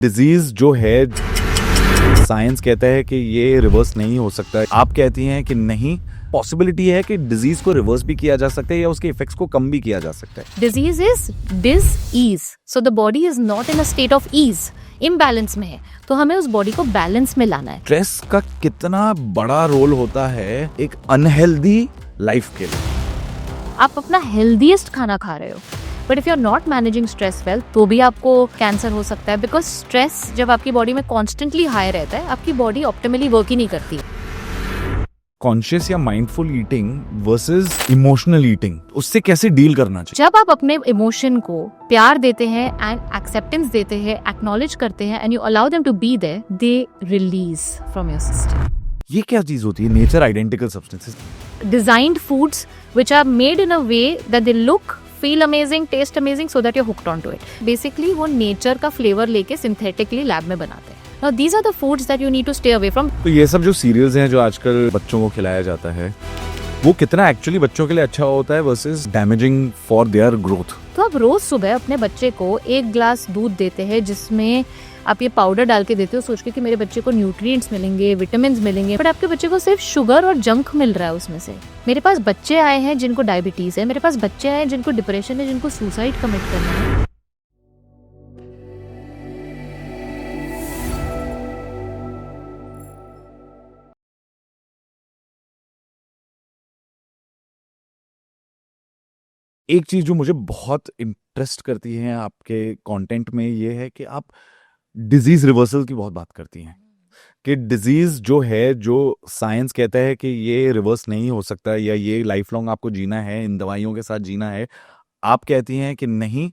Disease जो है science कहता है कि ये रिवर्स नहीं हो सकता, आप कहती हैं कि नहीं, पॉसिबिलिटी है कि डिजीज को रिवर्स भी किया जा सकता है या उसके इफेक्ट्स को कम भी किया जा सकता है। Disease is disease, so the body is not in a state of ease, imbalance में है, तो हमें उस बॉडी को बैलेंस में लाना है। स्ट्रेस का कितना बड़ा रोल होता है एक अनहेल्दी लाइफ के लिए। आप अपना हेल्दीएस्ट खाना खा रहे हो, but if you are not managing stress well तो भी आपको कैंसर हो सकता है, बिकॉज स्ट्रेस जब आपकी बॉडी में कॉन्स्टेंटली हाई रहता है, आपकी बॉडी ऑप्टिमली वर्क ही नहीं करती। कॉन्शियस या mindful eating versus emotional eating, उससे कैसे डील करना चाहिए? जब आप अपने इमोशन को प्यार देते हैं एंड एक्सेप्टेंस देते हैं, एक्नॉलेज करते हैं and you allow them to be there, they release from your system. ये क्या चीज होती है? Nature identical substances, designed foods which are made in a way that they look, feel amazing, taste amazing, so that you hooked on to it. Basically वो nature का flavour लेके synthetically lab में बनाते हैं। Now these are the foods that you need to stay away from. तो ये सब जो सीरियल्स हैं जो आजकल बच्चों को खिलाया जाता है, वो कितना एक्चुअली बच्चों के लिए अच्छा होता है versus damaging for their growth? तो आप रोज सुबह अपने बच्चे को 1 ग्लास दूध देते हैं जिसमें आप ये पाउडर डाल के देते हो सोच के कि मेरे बच्चे को न्यूट्रिएंट्स मिलेंगे, विटामिन्स मिलेंगे, बट आपके बच्चे को सिर्फ शुगर और जंक मिल रहा है उसमें से। मेरे पास बच्चे आए हैं जिनको डायबिटीज है, मेरे पास बच्चे आए हैं जिनको डिप्रेशन है, जिनको सुसाइड कमिट करना है। एक चीज जो मुझे बहुत इंटरेस्ट करती है आपके कंटेंट में, ये है कि आप डिजीज रिवर्सल की बहुत बात करती हैं कि डिजीज जो है, जो साइंस कहता है कि ये रिवर्स नहीं हो सकता या ये लाइफ लॉन्ग आपको जीना है, इन दवाइयों के साथ जीना है, आप कहती हैं कि नहीं,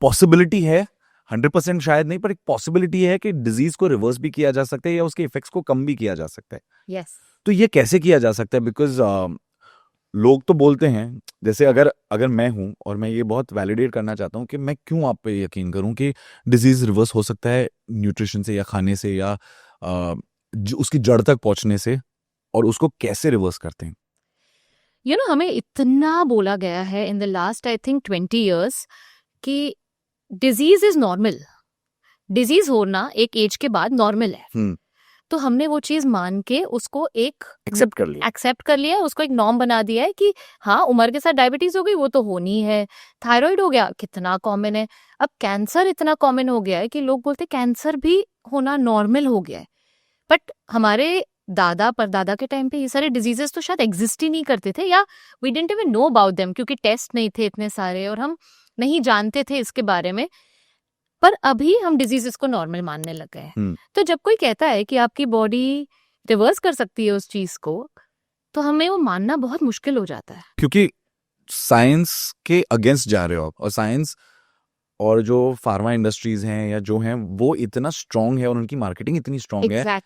पॉसिबिलिटी है, 100% शायद नहीं, पर एक पॉसिबिलिटी है कि डिजीज को रिवर्स भी किया जा सकता है या उसके इफेक्ट्स को कम भी किया जा सकता है। Yes. तो ये कैसे किया जा सकता है? बिकॉज लोग तो बोलते हैं, जैसे अगर मैं हूं और मैं ये बहुत वैलिडेट करना चाहता हूं कि मैं क्यों आप पे यकीन करूं कि डिजीज रिवर्स हो सकता है न्यूट्रिशन से या खाने से या उसकी जड़ तक पहुंचने से, और उसको कैसे रिवर्स करते हैं? हमें इतना बोला गया है in the last I think 20 years कि डिजीज इज नॉर्मल, डिजीज होना एक एज के बाद नॉर्मल है। तो हमने वो चीज मान के उसको एक एक्सेप्ट कर लिया, उसको एक नॉर्म बना दिया है कि हाँ, उम्र के साथ डायबिटीज हो गई वो तो होनी है, थायराइड हो गया कितना कॉमन है, अब कैंसर इतना कॉमन हो गया है कि लोग बोलते कैंसर भी होना नॉर्मल हो गया है। बट हमारे दादा परदादा के टाइम पे ये सारे डिजीजेस तो शायद एग्जिस्ट ही नहीं करते थे, या we didn't even know about them, क्योंकि टेस्ट नहीं थे इतने सारे और हम नहीं जानते थे इसके बारे में। पर अभी हम डिजीजेस को नॉर्मल मानने लग गए हैं। तो जब कोई कहता है कि आपकी बॉडी रिवर्स कर सकती है उस चीज को, तो हमें वो मानना बहुत मुश्किल हो जाता है, क्योंकि साइंस के अगेंस्ट जा रहे हो आप, और साइंस और जो फार्मा इंडस्ट्रीज हैं या जो हैं वो इतना स्ट्रांग है और उनकी मार्केटिंग इतनी स्ट्रांग है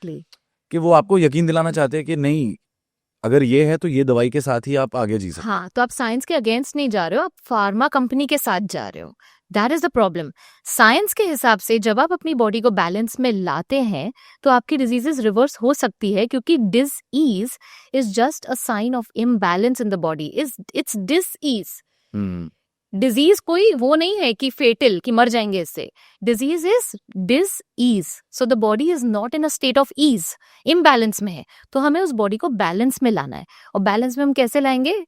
कि वो आपको यकीन दिलाना चाहते हैं कि नहीं, अगर ये है तो ये दवाई के साथ ही आप आगे जी सकते। हाँ, तो आप साइंस के अगेंस्ट नहीं जा रहे हो, आप फार्मा कंपनी के साथ जा रहे हो। That is the problem. Science के हिसाब से जब आप अपनी बॉडी को बैलेंस में लाते हैं तो आपकी डिजीजेस रिवर्स हो सकती है, क्योंकि disease is just a sign of imbalance in the body. It's disease. Disease कोई वो नहीं है कि फेटल, कि मर जाएंगे इससे। Disease is disease, so the body is not in a state of ease, imbalance में है, तो हमें उस बॉडी को बैलेंस में लाना है। और बैलेंस में हम कैसे लाएंगे?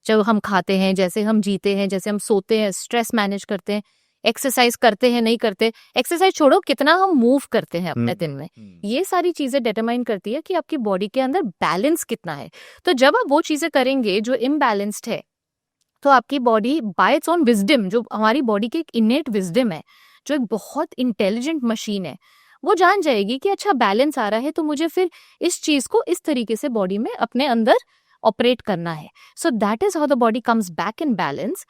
जब हम खाते हैं, जैसे हम जीते हैं, जैसे हम सोते हैं, स्ट्रेस मैनेज करते हैं, एक्सरसाइज करते हैं, नहीं करते, एक्सरसाइज छोड़ो, कितना हम मूव करते हैं अपने दिन में, ये सारी चीजें डिटरमाइन करती है कि आपकी बॉडी के अंदर बैलेंस कितना है। तो जब आप वो चीजें करेंगे जो इम्बैलेंस्ड है, तो आपकी body by its own wisdom, जो हमारी बॉडी की एक इनेट विजडम है, जो एक बहुत इंटेलिजेंट मशीन है, वो जान जाएगी कि अच्छा बैलेंस आ रहा है, तो मुझे फिर इस चीज को इस तरीके से बॉडी में अपने अंदर ऑपरेट करना है। So that is how the body comes back in balance.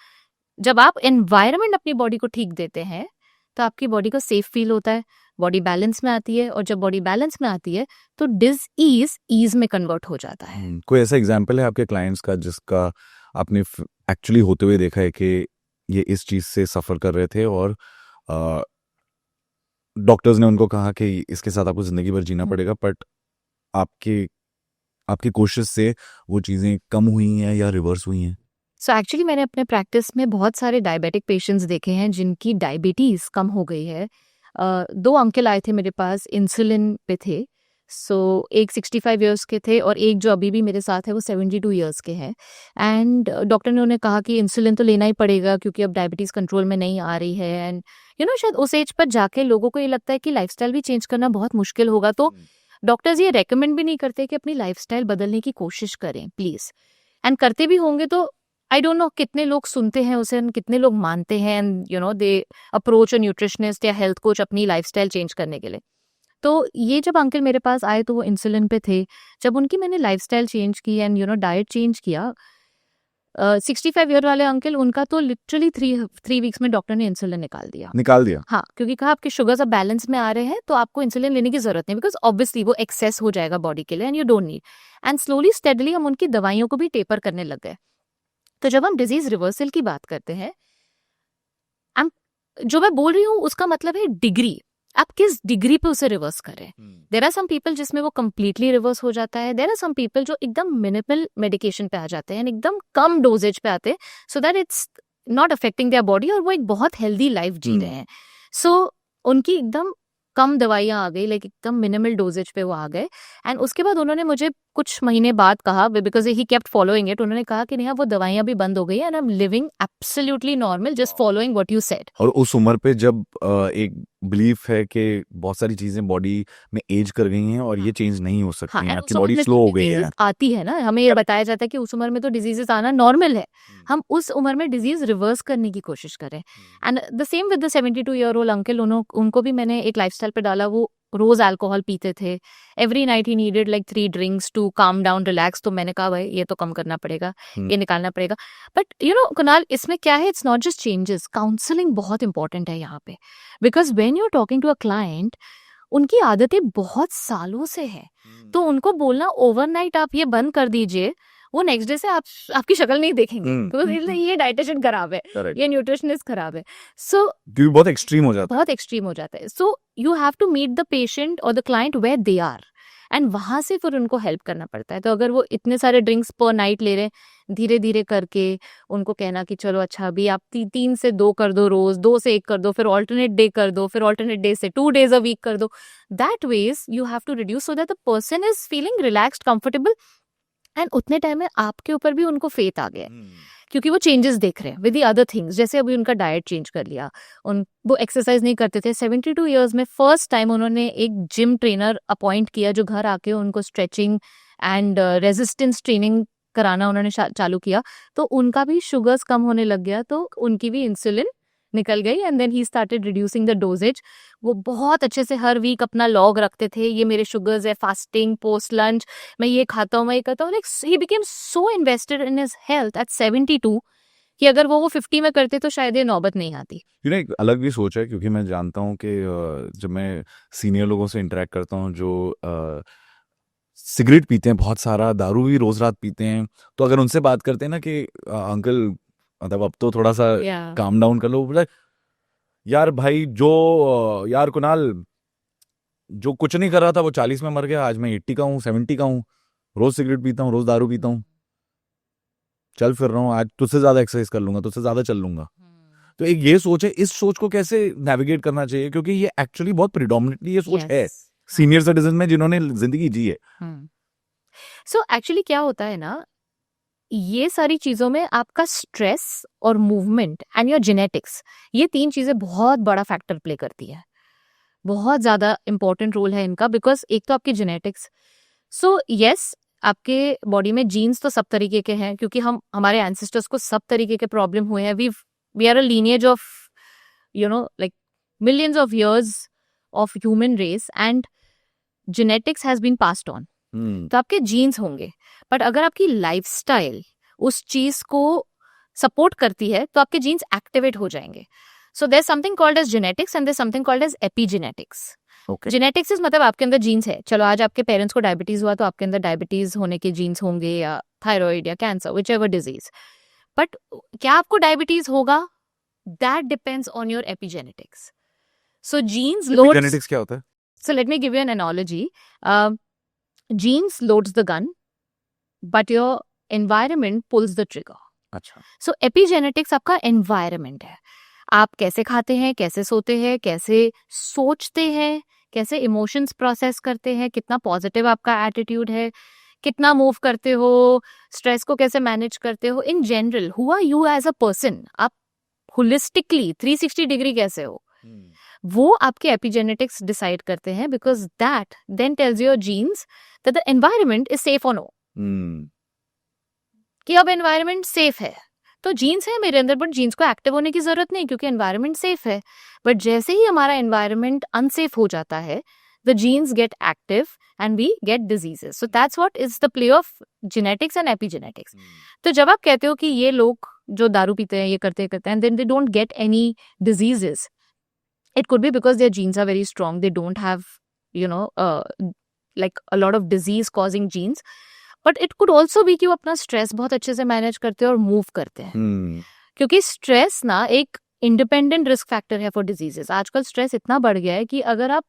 जब आप एनवायरनमेंट अपनी बॉडी को ठीक देते हैं तो आपकी बॉडी को सेफ फील होता है, बॉडी बैलेंस में आती है, और जब बॉडी बैलेंस में आती है तो डिस-ईज ईज में कन्वर्ट हो जाता है। कोई ऐसा एग्जांपल है आपके क्लाइंट्स का जिसका आपने एक्चुअली होते हुए देखा है कि ये इस चीज से सफर कर रहे थे और डॉक्टर्स ने उनको कहा कि इसके साथ आपको जिंदगी भर जीना पड़ेगा, बट आपकी कोशिश से वो चीजें कम हुई हैं या रिवर्स हुई हैं? सो एक्चुअली मैंने अपने प्रैक्टिस में बहुत सारे डायबिटिक पेशेंट्स देखे हैं जिनकी डायबिटीज कम हो गई है दो अंकल आए थे मेरे पास, इंसुलिन पे थे। सो एक 65 इयर्स के थे और एक जो अभी भी मेरे साथ है वो 72 इयर्स के हैं। एंड डॉक्टर ने उन्हें कहा कि इंसुलिन तो लेना ही पड़ेगा क्योंकि अब डायबिटीज़ कंट्रोल में नहीं आ रही है। एंड शायद उस एज पर जाके लोगों को ये लगता है कि लाइफस्टाइल भी चेंज करना बहुत मुश्किल होगा, तो डॉक्टर्स ये रेकमेंड भी नहीं करते कि अपनी लाइफस्टाइल बदलने की कोशिश करें प्लीज़। एंड करते भी होंगे तो आई डोंट नो कितने लोग सुनते हैं उसे and कितने लोग मानते हैं and they approach a nutritionist या हेल्थ कोच अपनी लाइफस्टाइल चेंज करने के लिए। तो ये जब अंकल मेरे पास आए तो वो इंसुलिन पे थे। जब उनकी मैंने लाइफस्टाइल चेंज की एंड डाइट चेंज किया, 65 ईयर वाले अंकल, उनका तो लिटरली थ्री वीक्स में डॉक्टर ने इंसुलिन निकाल दिया। हाँ, क्योंकि कहा आपके शुगर्स अब बैलेंस में आ रहे हैं तो आपको इंसुलिन लेने की जरूरत नहीं, बिकॉज ऑब्वियसली वो एक्सेस हो जाएगा बॉडी के लिए and you don't need. And slowly steadily हम उनकी दवाइयों को भी टेपर करने लग गए। तो जब हम डिजीज रिवर्सल की बात करते हैं, जो मैं बोल रही हूँ उसका मतलब है डिग्री, आप किस डिग्री पे उसे रिवर्स करें। देयर आर सम पीपल जिसमें वो कंप्लीटली रिवर्स हो जाता है, देयर आर सम पीपल जो एकदम मिनिमल मेडिकेशन पे आ जाते हैं, एकदम कम डोजेज पे आते हैं, so that it's not affecting their body और वो एक बहुत हेल्दी लाइफ जी रहे हैं। सो उनकी एकदम कम दवाइयाँ आ गई, लाइक एकदम मिनिमल डोजेज पे वो आ गए। एंड उसके बाद उन्होंने मुझे कुछ महीने बाद कहा, because he kept following it, उन्होंने कहा कि नेहा वो दवाइयाँ भी बंद हो गई and I am living absolutely normal just following what you said. और उस उम्र पे जब एक बिलीफ है कि बहुत सारी चीजें बॉडी में एज कर गई हैं और ये चेंज नहीं हो सकती हैं, आपकी बॉडी स्लो हो गई है, आती है ना, हमें ये बताया जाता है कि उस उम्र में तो डिजीजेस आना नॉर्मल है, हम उस उम्र में डिजीज रिवर्स करने की कोशिश करें। And the same with the 72 year old uncle, उनको भी मैंने एक लाइफस्टाइल पे डाला। वो रोज अल्कोहल पीते थे, every night he needed like 3 drinks to calm down relax. तो मैंने कहा भाई ये तो कम करना पड़ेगा, ये निकालना पड़ेगा। बट कुणाल, इसमें क्या है, it's not just changes, counselling बहुत इंपॉर्टेंट है यहाँ पे, because when you are talking to a client, उनकी आदतें बहुत सालों से है, तो उनको बोलना ओवरनाइट आप ये बंद कर दीजिए, वो नेक्स्ट डे से आपकी शक्ल नहीं देखेंगे क्योंकि ये डाइटिशियन खराब है, ये न्यूट्रिशनिस्ट खराब है। सो बहुत एक्सट्रीम हो जाता है। So you have to meet the patient और the client where they are, and वहां से फिर उनको हेल्प करना पड़ता है। तो अगर वो इतने सारे ड्रिंक्स पर नाइट ले रहे हैं, धीरे धीरे करके उनको कहना कि चलो अच्छा अभी आप 3 से 2 कर दो, रोज 2 से 1 कर दो, फिर ऑल्टरनेट डे कर दो, फिर ऑल्टरनेट डे से 2 डेज अ वीक कर दो। That ways you have to reduce so that the person is feeling relaxed, comfortable, and उतने टाइम में आपके ऊपर भी उनको फेथ आ गया है, क्योंकि वो चेंजेस देख रहे हैं विद द अदर थिंग्स। जैसे अभी उनका डाइट चेंज कर लिया, वो एक्सरसाइज नहीं करते थे, 72 इयर्स में फर्स्ट टाइम उन्होंने एक जिम ट्रेनर अपॉइंट किया जो घर आके उनको स्ट्रेचिंग एंड रेजिस्टेंस ट्रेनिंग कराना उन्होंने चालू किया। तो उनका भी शुगर्स कम होने लग गया, तो उनकी भी इंसुलिन निकल गई and then he started reducing the doses. वो बहुत अच्छे से हर वीक अपना लॉग रखते थे, ये मेरे शुगर्स है, फास्टिंग, पोस्ट लंच, मैं ये खाता हूँ, मैं ये करता हूँ। Like he became so invested in his health at 72 कि अगर वो 50 में करते तो शायद ये नौबत नहीं आती। एक अलग भी सोच है, क्योंकि मैं जानता हूँ कि जब मैं सीनियर लोगों से इंटरेक्ट करता हूँ जो सिगरेट पीते हैं, बहुत सारा दारू भी रोज रात पीते हैं, तो अगर उनसे बात करते हैं ना कि अंकल मतलब अब तो थोड़ा सा काम डाउन कर लो, बोला यार भाई यार कुणाल, जो कुछ नहीं कर रहा था वो 40 में मर गया, आज मैं 80 का हूँ, 70 का हूँ, रोज सिगरेट पीता हूँ, रोज दारू पीता हूँ, चल फिर रहा हूँ, आज तुझसे ज्यादा एक्सरसाइज कर लूंगा, तुझसे ज्यादा चल लूंगा। तो एक ये सोच है, इस सोच को कैसे नेविगेट करना चाहिए, क्योंकि ये एक्चुअली बहुत प्रिडोमिनेटली ये सोच है सीनियर सिटीजन में जिन्होंने जिंदगी जी है। सो एक्चुअली क्या होता है ना, ये सारी चीजों में आपका स्ट्रेस और मूवमेंट एंड योर जेनेटिक्स, ये 3 चीजें बहुत बड़ा फैक्टर प्ले करती है, बहुत ज्यादा इंपॉर्टेंट रोल है इनका। बिकॉज एक तो आपकी जेनेटिक्स, सो यस आपके बॉडी में जीन्स तो सब तरीके के हैं, क्योंकि हमारे एंसेस्टर्स को सब तरीके के प्रॉब्लम हुए हैं। We are a lineage of like millions of years of human race and genetics has been passed on. तो आपके जीन्स होंगे, बट अगर आपकी लाइफस्टाइल उस चीज को सपोर्ट करती है तो आपके जीन्स एक्टिवेट हो जाएंगे। So there something called as genetics and there something called as epigenetics. Genetics is मतलब आपके अंदर जीन्स है, चलो आज आपके पेरेंट्स को डायबिटीज हुआ तो आपके अंदर डायबिटीज होने के जीन्स होंगे, या थायराइड या cancer, whichever disease. But क्या आपको डायबिटीज होगा, that depends on your epigenetics. So genes load, genetics क्या होता है? So let me give you an analogy. Genes loads the gun, but your environment pulls the trigger. अच्छा। So epigenetics आपका environment है। आप कैसे खाते हैं, कैसे सोते हैं, कैसे सोचते हैं, कैसे इमोशंस प्रोसेस करते हैं, कितना पॉजिटिव आपका एटीट्यूड है, कितना मूव करते हो, स्ट्रेस को कैसे मैनेज करते हो, in general who are you as a person, आप होलिस्टिकली 360 डिग्री कैसे हो, वो आपके एपिजेनेटिक्स डिसाइड करते हैं, because that then tells your genes that the environment is safe और नो, कि अब एनवायरनमेंट सेफ है। तो जीन्स है मेरे अंदर, बट जीन्स को एक्टिव होने की जरूरत नहीं क्योंकि एनवायरनमेंट सेफ है। बट जैसे ही हमारा एनवायरनमेंट अनसेफ हो जाता है, the genes get active and we get diseases. So that's what is the play of genetics and epigenetics. तो जब आप कहते हो कि ये लोग जो दारू पीते हैं, ये करते हैं, then they don't get any diseases, it could be because their genes are very strong. They don't have, like a lot of disease causing genes. But it could also be कि वो अपना स्ट्रेस बहुत अच्छे से manage करते हैं और move करते हैं। क्योंकि स्ट्रेस ना एक इंडिपेंडेंट रिस्क फैक्टर है फॉर डिजीजेस। आजकल स्ट्रेस इतना बढ़ गया है कि अगर आप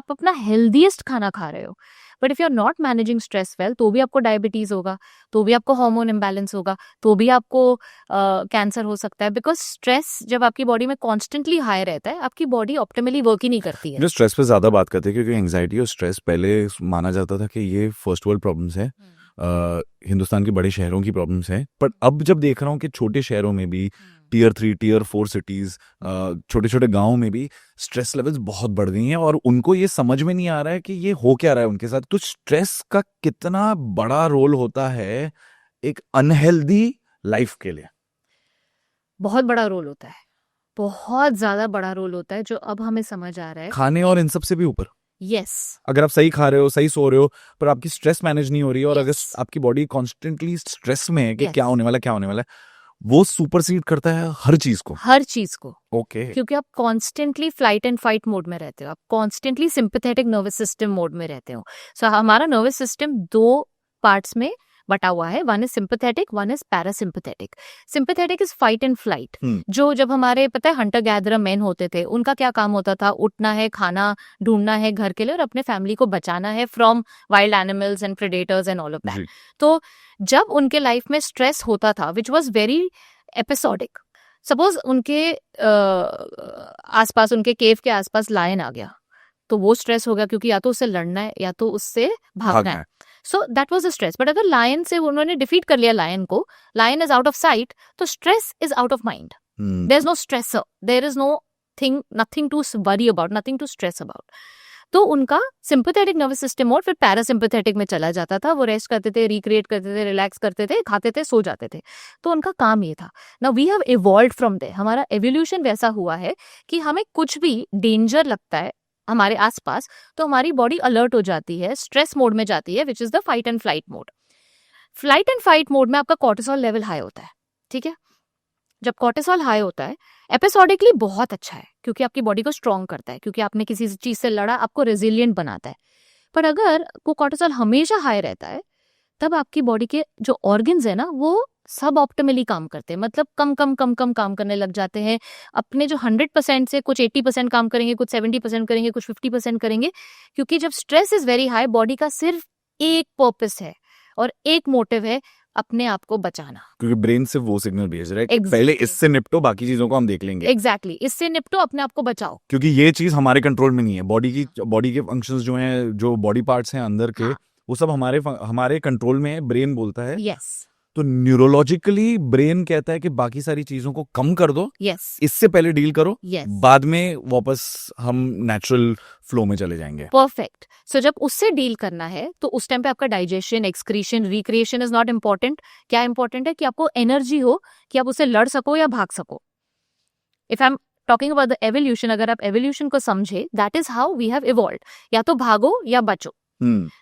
अपना हेल्दीएस्ट खाना खा रहे हो, but if you are not managing stress well, तो भी आपको डायबिटीज होगा, तो भी आपको हार्मोन इम्बैलेंस होगा, तो भी आपको कैंसर हो सकता है। बिकॉज स्ट्रेस जब आपकी बॉडी में कॉन्स्टेंटली हाई रहता है, आपकी बॉडी ऑप्टिमली वर्क ही नहीं करती है। जो स्ट्रेस पे ज्यादा बात करते हैं क्योंकि एंजाइटी और स्ट्रेस पहले माना जाता था कि ये फर्स्ट वर्ल्ड प्रॉब्लम्स है, हिंदुस्तान के बड़े शहरों की प्रॉब्लम्स है। बट अब जब देख रहा हूँ कि छोटे शहरों में भी, टियर 3 टियर 4 सिटीज, छोटे छोटे गांवों में भी स्ट्रेस लेवल्स बहुत बढ़ गई हैं और उनको ये समझ में नहीं आ रहा है कि ये हो क्या रहा है उनके साथ। तो स्ट्रेस का कितना बड़ा रोल होता है एक अनहेल्दी लाइफ के लिए? बहुत बड़ा रोल होता है, बहुत ज्यादा बड़ा रोल होता है, जो अब हमें समझ आ रहा है। खाने और इन सब से भी ऊपर। यस। अगर आप सही खा रहे हो, सही सो रहे हो, पर आपकी स्ट्रेस मैनेज नहीं हो रही है और अगर Yes. आपकी बॉडी कॉन्स्टेंटली स्ट्रेस में है कि Yes. क्या होने वाला है, वो सुपरसीड करता है हर चीज को। हर चीज को। ओके। क्योंकि आप constantly flight and fight mode में रहते हो, आप constantly sympathetic nervous system mode में रहते हो। सो हमारा नर्वस सिस्टम 2 पार्ट्स में बटा हुआ है, one is sympathetic, one is parasympathetic. Sympathetic is fight and flight. जो जब हमारे पता है हंटर गैदरर मैन होते थे, उनका क्या काम होता था? उठना है, खाना ढूंढना है घर के लिए और अपने फैमिली को बचाना है from wild animals and predators and all of that. तो जब उनके लाइफ में स्ट्रेस होता था which was very episodic, suppose उनके आसपास, उनके केव के आसपास लायन आ गया, तो वो स्ट्रेस होगा क्योंकि या तो उससे लड़ना है या तो उससे भागना है। So that was a stress. But अगर लायन से उन्होंने डिफीट कर लिया लायन को, lion is out of sight, तो stress is out of mind. There is no stress, there is no thing, nothing to worry about, nothing to stress about. तो उनका sympathetic nervous system mode फिर parasympathetic में चला जाता था। वो rest करते थे, रिक्रिएट करते थे, रिलैक्स करते थे, खाते थे, सो जाते थे। तो उनका काम ये था। Now we have evolved from there. हमारा एवोल्यूशन वैसा हुआ है कि हमें कुछ भी डेंजर लगता है हमारे आसपास, तो हमारी बॉडी अलर्ट हो जाती है, स्ट्रेस मोड में जाती है, which is the fight and flight mode. Flight and fight mode में आपका कॉर्टिसोल लेवल हाई होता है, ठीक है। जब कॉर्टिसोल हाई होता है, एपिसोडिकली बहुत अच्छा है क्योंकि आपकी बॉडी को स्ट्रॉन्ग करता है, क्योंकि आपने किसी चीज से लड़ा, आपको रेजिलियंट बनाता है। पर अगर वो कॉर्टिसोल हमेशा हाई रहता है, तब आपकी बॉडी के जो ऑर्गन्स है ना, वो सब ऑप्टिमली काम करते हैं, मतलब कम कम कम कम काम करने लग जाते हैं। अपने जो 100% से कुछ 80% काम करेंगे, कुछ 70% करेंगे, कुछ 50% करेंगे, क्योंकि जब stress is very high, body का सिर्फ एक पर्पस है और एक मोटिव है, अपने आप को बचाना। क्योंकि ब्रेन से वो सिग्नल भेज रहा है Exactly. पहले इससे निपटो, बाकी चीजों को हम देख लेंगे। एग्जैक्टली, इससे निपटो, अपने आप को बचाओ। क्योंकि ये चीज हमारे कंट्रोल में नहीं है। बॉडी के फंक्शंस जो हैं, जो बॉडी पार्ट्स हैं अंदर के, वो सब हमारे कंट्रोल में है। ब्रेन बोलता है यस। तो न्यूरोलॉजिकली ब्रेन कहता है कि बाकी सारी चीजों को कम कर दो, यस, इससे पहले डील करो, यस, बाद में वापस हम नेचुरल फ्लो में चले जाएंगे। परफेक्ट। सो जब उससे डील करना है, तो उस टाइम पे आपका digestion, excretion, recreation is not important. क्या इंपॉर्टेंट है? कि आपको एनर्जी हो, कि आप उससे लड़ सको या भाग सको। If I am talking about the evolution, अगर आप एवोल्यूशन को समझे, that is how we have evolved. या तो भागो या बचो,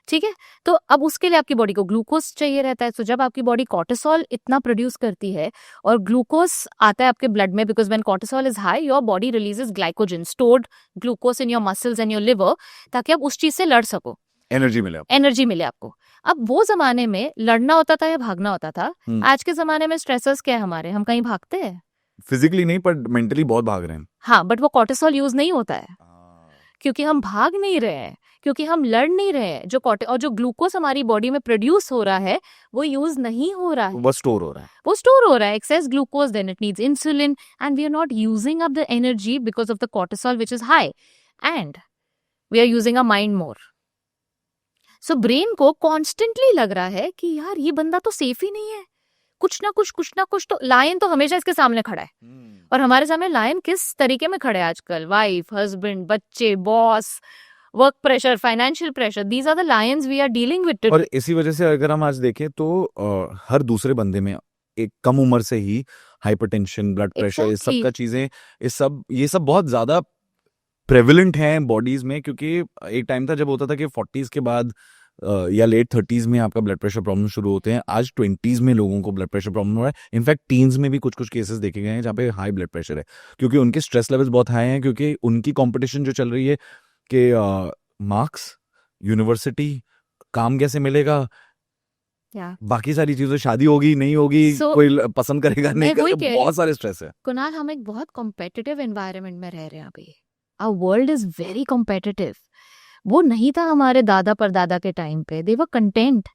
ठीक है। तो अब उसके लिए आपकी बॉडी को ग्लूकोज चाहिए रहता है। तो जब आपकी बॉडी कॉर्टिसोल इतना प्रोड्यूस करती है और ग्लूकोज आता है आपके ब्लड में, because when cortisol is high, your body releases glycogen, stored glucose in your muscles and your liver, ताकि आप उस चीज से लड़ सको, एनर्जी मिले आपको। अब वो जमाने में लड़ना होता था या भागना होता था। आज के जमाने में स्ट्रेसर्स क्या है हमारे? हम कहीं भागते हैं? फिजिकली नहीं, पर मेंटली बहुत भाग रहे हैं। हाँ, बट वो कॉर्टिसोल यूज नहीं होता है, क्योंकि हम भाग नहीं रहे हैं, क्योंकि हम लड़ नहीं रहे हैं, और जो ग्लूकोज हमारी बॉडी में प्रोड्यूस हो रहा है वो यूज नहीं हो रहा है, वो स्टोर हो रहा है, वो स्टोर हो रहा है, excess glucose, then it needs insulin and we are not using up the energy because of the cortisol which is high and we are using our mind more. So brain को constantly लग रहा है कि यार ये बंदा तो safe ही नहीं है, कुछ ना कुछ तो लायन तो हमेशा इसके सामने खड़ा है। और हमारे सामने लायन किस तरीके में खड़े हैं आजकल, वाइफ, हस्बैंड, बच्चे, boss, work pressure, financial pressure, these are the lions we are dealing with. और इसी वजह से अगर हम आज देखें तो हर दूसरे बंदे में एक कम उम्र से ही हाइपरटेंशन, ब्लड प्रेशर, इस सब का चीजें, ये सब बहुत ज्यादा प्रेवलेंट हैं बॉडीज में, क्योंकि एक टाइम था जब होता था कि 40s के बाद या लेट 30s में आपका ब्लड प्रेशर प्रॉब्लम शुरू होते हैं। आज 20s में लोगों को ब्लड प्रेशर प्रॉब्लम हो रहा है। इनफैक्ट टीन्स में भी कुछ कुछ केसेस देखे गए हैं जहाँ पे हाई ब्लड प्रेशर है, क्योंकि उनके स्ट्रेस लेवल्स बहुत हाई हैं, क्योंकि उनकी कंपटीशन जो चल रही है कि मार्क्स, यूनिवर्सिटी, काम कैसे मिलेगा, बाकी सारी चीजें, शादी होगी नहीं होगी, कोई पसंद करेगा नहीं करेगा, बहुत सारे स्ट्रेस है। कुणाल, हम एक बहुत कॉम्पिटिटिव एनवायरनमेंट में रह रहे हैं अभी। Our world is very competitive. वो नहीं था हमारे दादा परदादा के टाइम पे। They were content.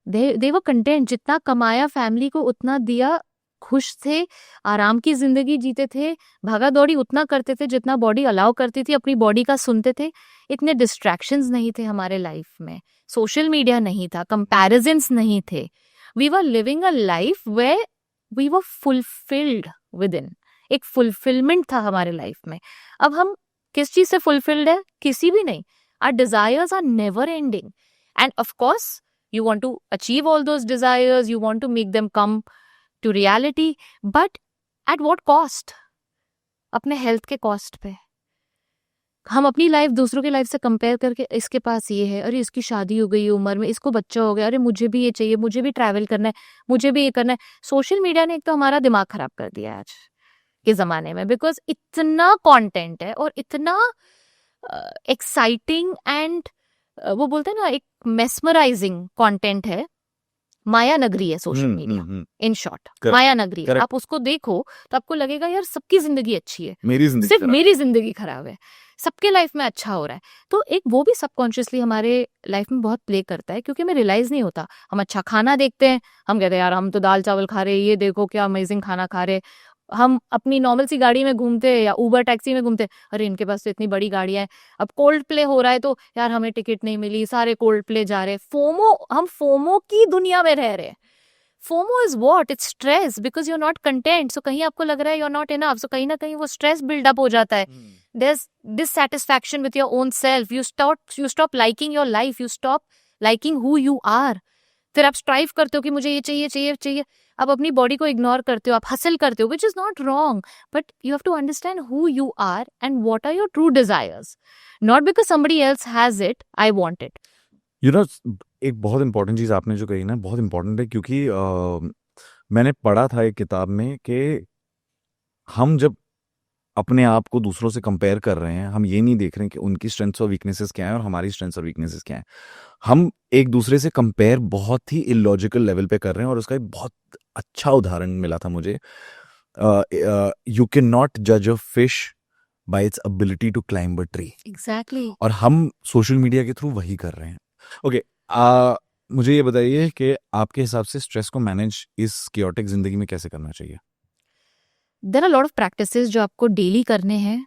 They were content. जितना कमाया फैमिली को उतना दिया, खुश थे, आराम की जिंदगी जीते थे, भागा दौड़ी उतना करते थे जितना बॉडी अलाउ करती थी, अपनी बॉडी का सुनते थे। इतने डिस्ट्रैक्शंस नहीं थे हमारे लाइफ में, सोशल मीडिया नहीं था, कंपैरिजंस नहीं थे। We were living a life where we were fulfilled within. एक फुलफिलमेंट था हमारे लाइफ में। अब हम किस चीज से फुलफिल्ड है? किसी भी नहीं। Our desires are never ending and of course you want to achieve all those desires, you want to make them come to reality, but at what cost? अपने हेल्थ के कॉस्ट पे। हम अपनी लाइफ दूसरों की लाइफ से compare करके, इसके पास ये है, अरे इसकी शादी हो गई उम्र में, इसको बच्चा हो गया, अरे मुझे भी ये चाहिए, मुझे भी ट्रैवल करना है, मुझे भी ये करना है। सोशल मीडिया ने एक तो हमारा दिमाग खराब कर दिया है आज के जमाने में, बिकॉज इतना कंटेंट है और इतना एक्साइटिंग एंड वो बोलते हैं ना, एक मेस्मराइजिंग कंटेंट है। माया नगरी है सोशल मीडिया, इन शॉर्ट माया नगरी। आप उसको देखो तो आपको लगेगा यार सबकी जिंदगी अच्छी है, सिर्फ मेरी जिंदगी खराब है, सबके लाइफ में अच्छा हो रहा है। तो एक वो भी सबकॉन्शियसली हमारे लाइफ में बहुत प्ले करता है, क्योंकि हमें रियलाइज नहीं होता। हम अच्छा खाना देखते हैं, हम कहते हैं यार हम तो दाल चावल खा रहे हैं, ये देखो क्या अमेजिंग खाना खा रहे हैं। हम अपनी नॉर्मल सी गाड़ी में घूमते हैं या उबर टैक्सी में घूमते हैं, अरे इनके पास तो इतनी बड़ी गाड़ियां हैं। अब कोल्ड प्ले हो रहा है तो यार हमें टिकट नहीं मिली, सारे कोल्ड प्ले जा रहे हैं। फोमो, हम फोमो की दुनिया में रह रहे हैं। FOMO is what? It's stress, because you are not content. So कहीं आपको लग रहा है you are not enough, so कहीं ना कहीं वो स्ट्रेस बिल्डअप हो जाता है। There is dissatisfaction with your own self, you stop liking your life, you stop liking who you are. फिर आप स्ट्राइव करते हो कि मुझे ये चाहिए चाहिए चाहिए, आप अपनी बॉडी को इग्नोर करते हो, आप हसल करते हो, which is not wrong, but you have to understand who you are and what are your true desires, not because somebody else has it, I want it. You know, एक बहुत important चीज आपने जो कही ना, बहुत इंपॉर्टेंट है, क्योंकि मैंने पढ़ा था एक किताब में कि हम जब अपने आप को दूसरों से कंपेयर कर रहे हैं, हम ये नहीं देख रहे हैं कि उनकी स्ट्रेंथ्स और वीकनेसेस क्या है और हमारी स्ट्रेंथ्स और वीकनेसेस क्या है। हम एक दूसरे से कंपेयर बहुत ही इलॉजिकल लेवल पे कर रहे हैं। और उसका एक बहुत अच्छा उदाहरण मिला था मुझे, यू कैन नॉट जज a fish by its ability to climb a tree. Exactly. और हम सोशल मीडिया के थ्रू वही कर रहे हैं। ओके, मुझे ये बताइए कि आपके हिसाब से स्ट्रेस को मैनेज इस chaotic जिंदगी में कैसे करना चाहिए? There are lot of practices जो आपको डेली करने हैं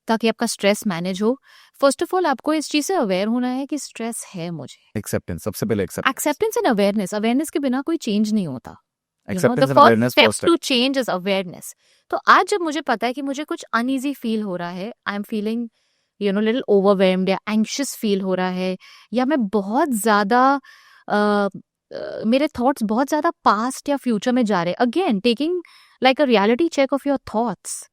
ताकि आपका स्ट्रेस मैनेज हो। फर्स्ट ऑफ ऑल आपको इस चीज से अवेयर होना है कि स्ट्रेस है मुझे। एक्सेप्टेंस, सबसे पहले एक्सेप्टेंस एंड अवेयरनेस। अवेयरनेस के बिना कोई चेंज नहीं होता। Acceptance and awareness step first step. To change is awareness. तो आज जब मुझे पता है कि मुझे कुछ अनईजी फील हो रहा है, आई एम फीलिंग लिटिल ओवरवेल्म्ड या एंग्शियस फील हो रहा है, या मैं बहुत ज्यादा मेरे थॉट्स बहुत ज्यादा पास्ट या फ्यूचर में जा रहे हैं, again taking like a reality check of your thoughts.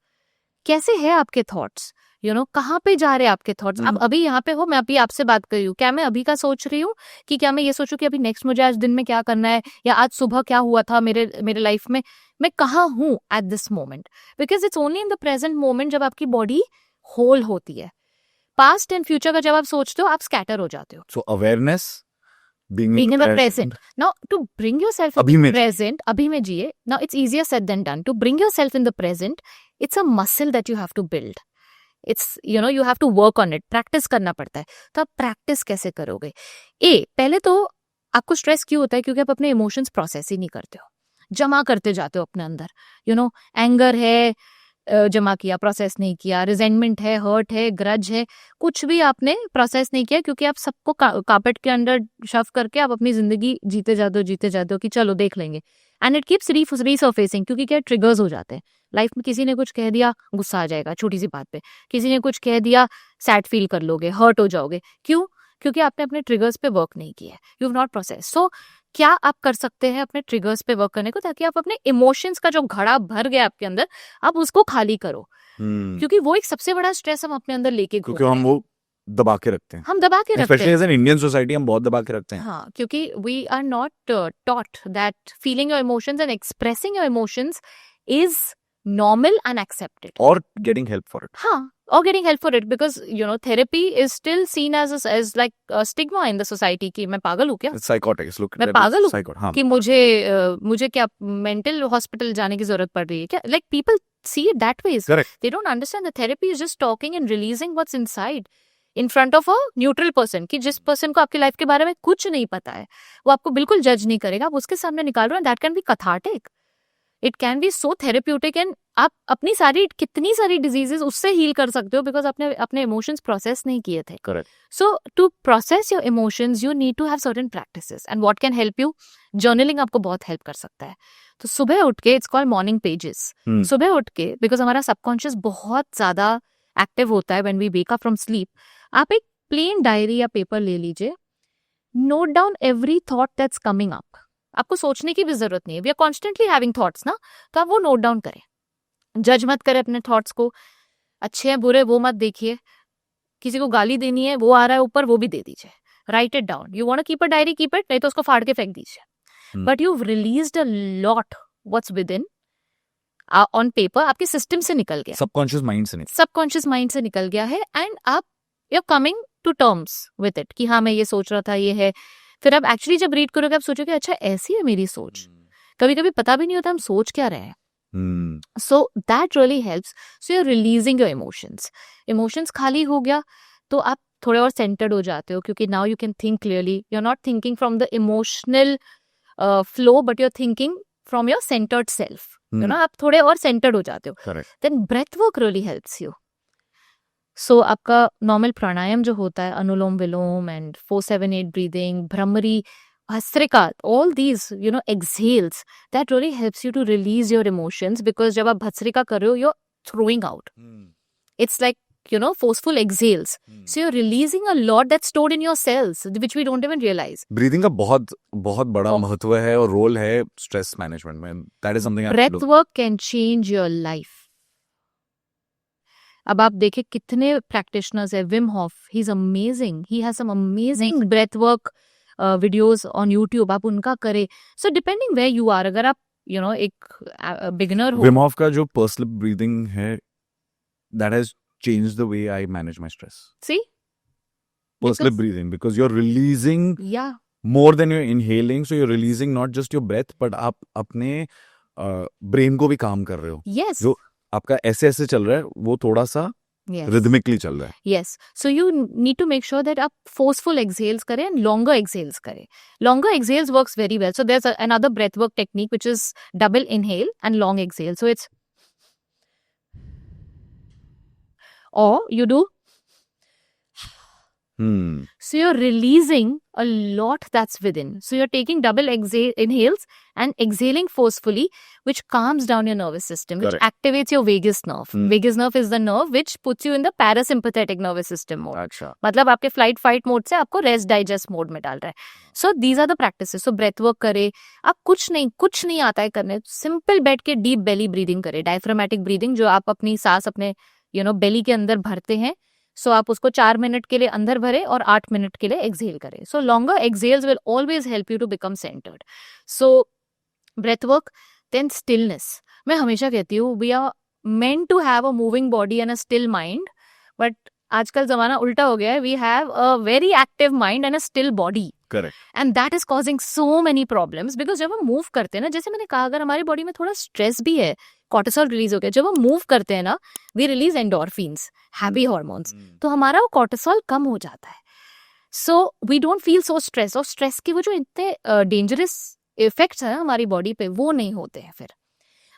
कैसे है आपके थॉट्स? कहाँ पे जा रहे हैं आपके थॉट्स? अब अभी यहाँ पे हो, मैं अभी आपसे बात कर रही हूँ, क्या मैं अभी का सोच रही हूँ कि क्या मैं ये सोचूं कि अभी नेक्स्ट मुझे आज दिन में क्या करना है, या आज सुबह क्या हुआ था मेरे लाइफ में? मैं कहाँ हूँ at this moment? Because it's only in the present moment जब आपकी बॉडी होल होती है। पास्ट एंड फ्यूचर का जब आप सोचते हो आप स्कैटर हो जाते हो। So awareness, being in the present. Now to bring yourself in अभी the में present, अभी में जिए। Now it's easier said than done. To bring yourself in the present, it's a muscle that you have to build. It's you know you have to work on it, practice करना पड़ता है। तो आप practice कैसे करोगे? पहले तो आपको स्ट्रेस क्यों होता है? क्योंकि आप अपने इमोशंस प्रोसेस ही नहीं करते हो, जमा करते जाते हो अपने अंदर। एंगर है, जमा किया, प्रोसेस नहीं किया, रिजेंटमेंट है, हर्ट है, ग्रज है, कुछ भी आपने प्रोसेस नहीं किया, क्योंकि आप सबको कार्पेट के अंदर शव करके आप अपनी जिंदगी जीते जाते हो कि चलो देख लेंगे। एंड इट कीप्स रीसर्फेसिंग, क्योंकि क्या ट्रिगर्स हो जाते हैं लाइफ में। किसी ने कुछ कह दिया, गुस्सा आ जाएगा छोटी सी बात पे। किसी ने कुछ कह दिया, सैड फील कर लोगे, हर्ट हो जाओगे। क्यों? क्योंकि आपने अपने ट्रिगर्स पे वर्क नहीं किया है, यू हैव नॉट प्रोसेस। सो क्या आप कर सकते हैं अपने ट्रिगर्स पे वर्क करने को, ताकि आप अपने इमोशंस का जो घड़ा भर गया आपके अंदर, आप उसको खाली करो। क्योंकि वो एक सबसे बड़ा स्ट्रेस हम अपने अंदर लेके घूम क्योंकि रहे हम हैं। वो दबा के रखते हैं, हम दबा के रखते स्पेशली हैं। एज एन इंडियन सोसाइटी हम बहुत दबा के रखते हैं। हाँ, क्योंकि we are not taught that feeling your emotions and expressing your emotions is normal and accepted. और getting help for it. हाँ, or getting help for it, because therapy is still seen as like a stigma in the society कि मैं पागल हूँ क्या? It's psychotic. It's looked मैं at पागल हूँ psychotic. हाँ. कि मुझे क्या मेंटल हॉस्पिटल जाने की जरूरत पड़ रही है क्या? Like people see it that way. Correct. They don't understand that therapy is just talking and releasing what's inside in front of a neutral person, कि जिस पर्सन को आपकी लाइफ के बारे में कुछ नहीं पता है, वो आपको बिल्कुल जज नहीं करेगा, आप उसके सामने निकाल रहे हो। That can be cathartic, it can be so therapeutic, and आप अपनी कितनी सारी डिजीजेस उससे हील कर सकते हो, बिकॉज आपने अपने इमोशंस प्रोसेस नहीं किए थे। Correct. So to process your emotions you need to have certain practices, and what can help you, journaling आपको बहुत हेल्प कर सकता है। तो सुबह उठ के, इट्स कॉल्ड मॉर्निंग पेजेस, सुबह उठ के, बिकॉज हमारा सबकॉन्शियस बहुत ज्यादा एक्टिव होता है when we wake up from sleep, आप एक प्लेन डायरी या पेपर ले लीजिए, note down every thought that's coming up. आपको सोचने की भी जरूरत नहीं है, we are constantly having thoughts ना, तो आप वो नोट डाउन करें। जज मत करें अपने थॉट्स को, अच्छे हैं बुरे वो मत देखिए, किसी को गाली देनी है वो आ रहा है ऊपर, वो भी दे दीजिए, write it down. You want to keep a diary, keep it, नहीं तो उसको फाड़ के फेंक दीजिए। But you released a lot what's within on paper, आपके सिस्टम से निकल गया, सबकॉन्शियस माइंड से निकल गया है, एंड आप you are coming to terms with it कि हाँ मैं ये सोच रहा था, ये है। फिर आप एक्चुअली जब रीड करोगे, आप सोचोगे अच्छा ऐसी है मेरी सोच। कभी कभी पता भी नहीं होता हम सोच क्या रहे हैं। So that really helps. So you are releasing your emotions खाली हो गया तो आप थोड़े और सेंटर्ड हो जाते हो, क्योंकि now you can think clearly, you are not thinking from the emotional flow, but you are thinking from your centred self, आप थोड़े और सेंटर्ड हो जाते हो। Then breath work really helps you. So आपका नॉर्मल प्राणायाम जो होता है, anulom vilom and 4-7-8 breathing, bhramari, bhastrika, all these exhales, that really helps you to release your emotions, because जब आप भस्त्रिका कर रहे हो, you're throwing out. It's like forceful exhales. So you're releasing a lot that's stored in your cells, which we don't even realize. Breathing का बहुत बहुत बड़ा महत्व है और रोल है स्ट्रेस मैनेजमेंट में। That is something breath work can change your life. अब आप देखें कितने प्रैक्टिशनर्स है, Wim Hof, he is amazing, he has some amazing breath work videos on YouTube, आप उनका करें। So depending where you are, अगर आप एक बिगिनर हो, विम होफ का जो पर्सनल ब्रीदिंग है, that has changed the way I manage my stress. See personal breathing, because you are releasing more than you're inhaling, so you're releasing not just your breath, but आप अपने brain को भी काम कर रहे हो। yes, जो आपका ऐसे चल रहा है वो थोड़ा सा रिदमिकली चल रहा है। yes, so you need to make sure that आप forceful exhales करें and longer exhales करें। longer exhales works very well. So there's another breath work technique which is double inhale and long exhale. So it's, or you do, so you're releasing a lot that's within. So you're taking double inhales and exhaling forcefully, which calms down your nervous system, which activates your vagus nerve. Vagus nerve is the nerve which puts you in the parasympathetic nervous system mode. अच्छा, मतलब आपके flight fight mode से आपको rest digest mode में डाल रहा है। So these are the practices. So breath work करे, आप कुछ नहीं आता है करने, सिंपल बैठ के deep belly breathing करे, diaphragmatic breathing, जो आप अपनी सांस अपने belly के अंदर भरते हैं। सो आप उसको 4 मिनट के लिए अंदर भरे और 8 मिनट के लिए एक्सहेल करें। So longer exhales will always help you to become centred. So breath work, then stillness. मैं हमेशा कहती हूँ we are meant to have a moving body and a still mind, but आजकल जमाना उल्टा हो गया है, we have a very active mind and a still body. Correct. And that is causing so many problems because जब हम move करते हैं ना, जैसे मैंने कहा, अगर हमारी बॉडी में थोड़ा स्ट्रेस भी है, कॉर्टिसोल रिलीज हो गया, जब हम मूव करते हैं ना, we release endorphins, happy hormones, तो हमारा वो कॉर्टिसोल कम हो जाता है, so we don't feel so stress, और स्ट्रेस के वो जो इतने डेंजरस इफेक्ट्स हैं हमारी बॉडी पे वो नहीं होते हैं फिर।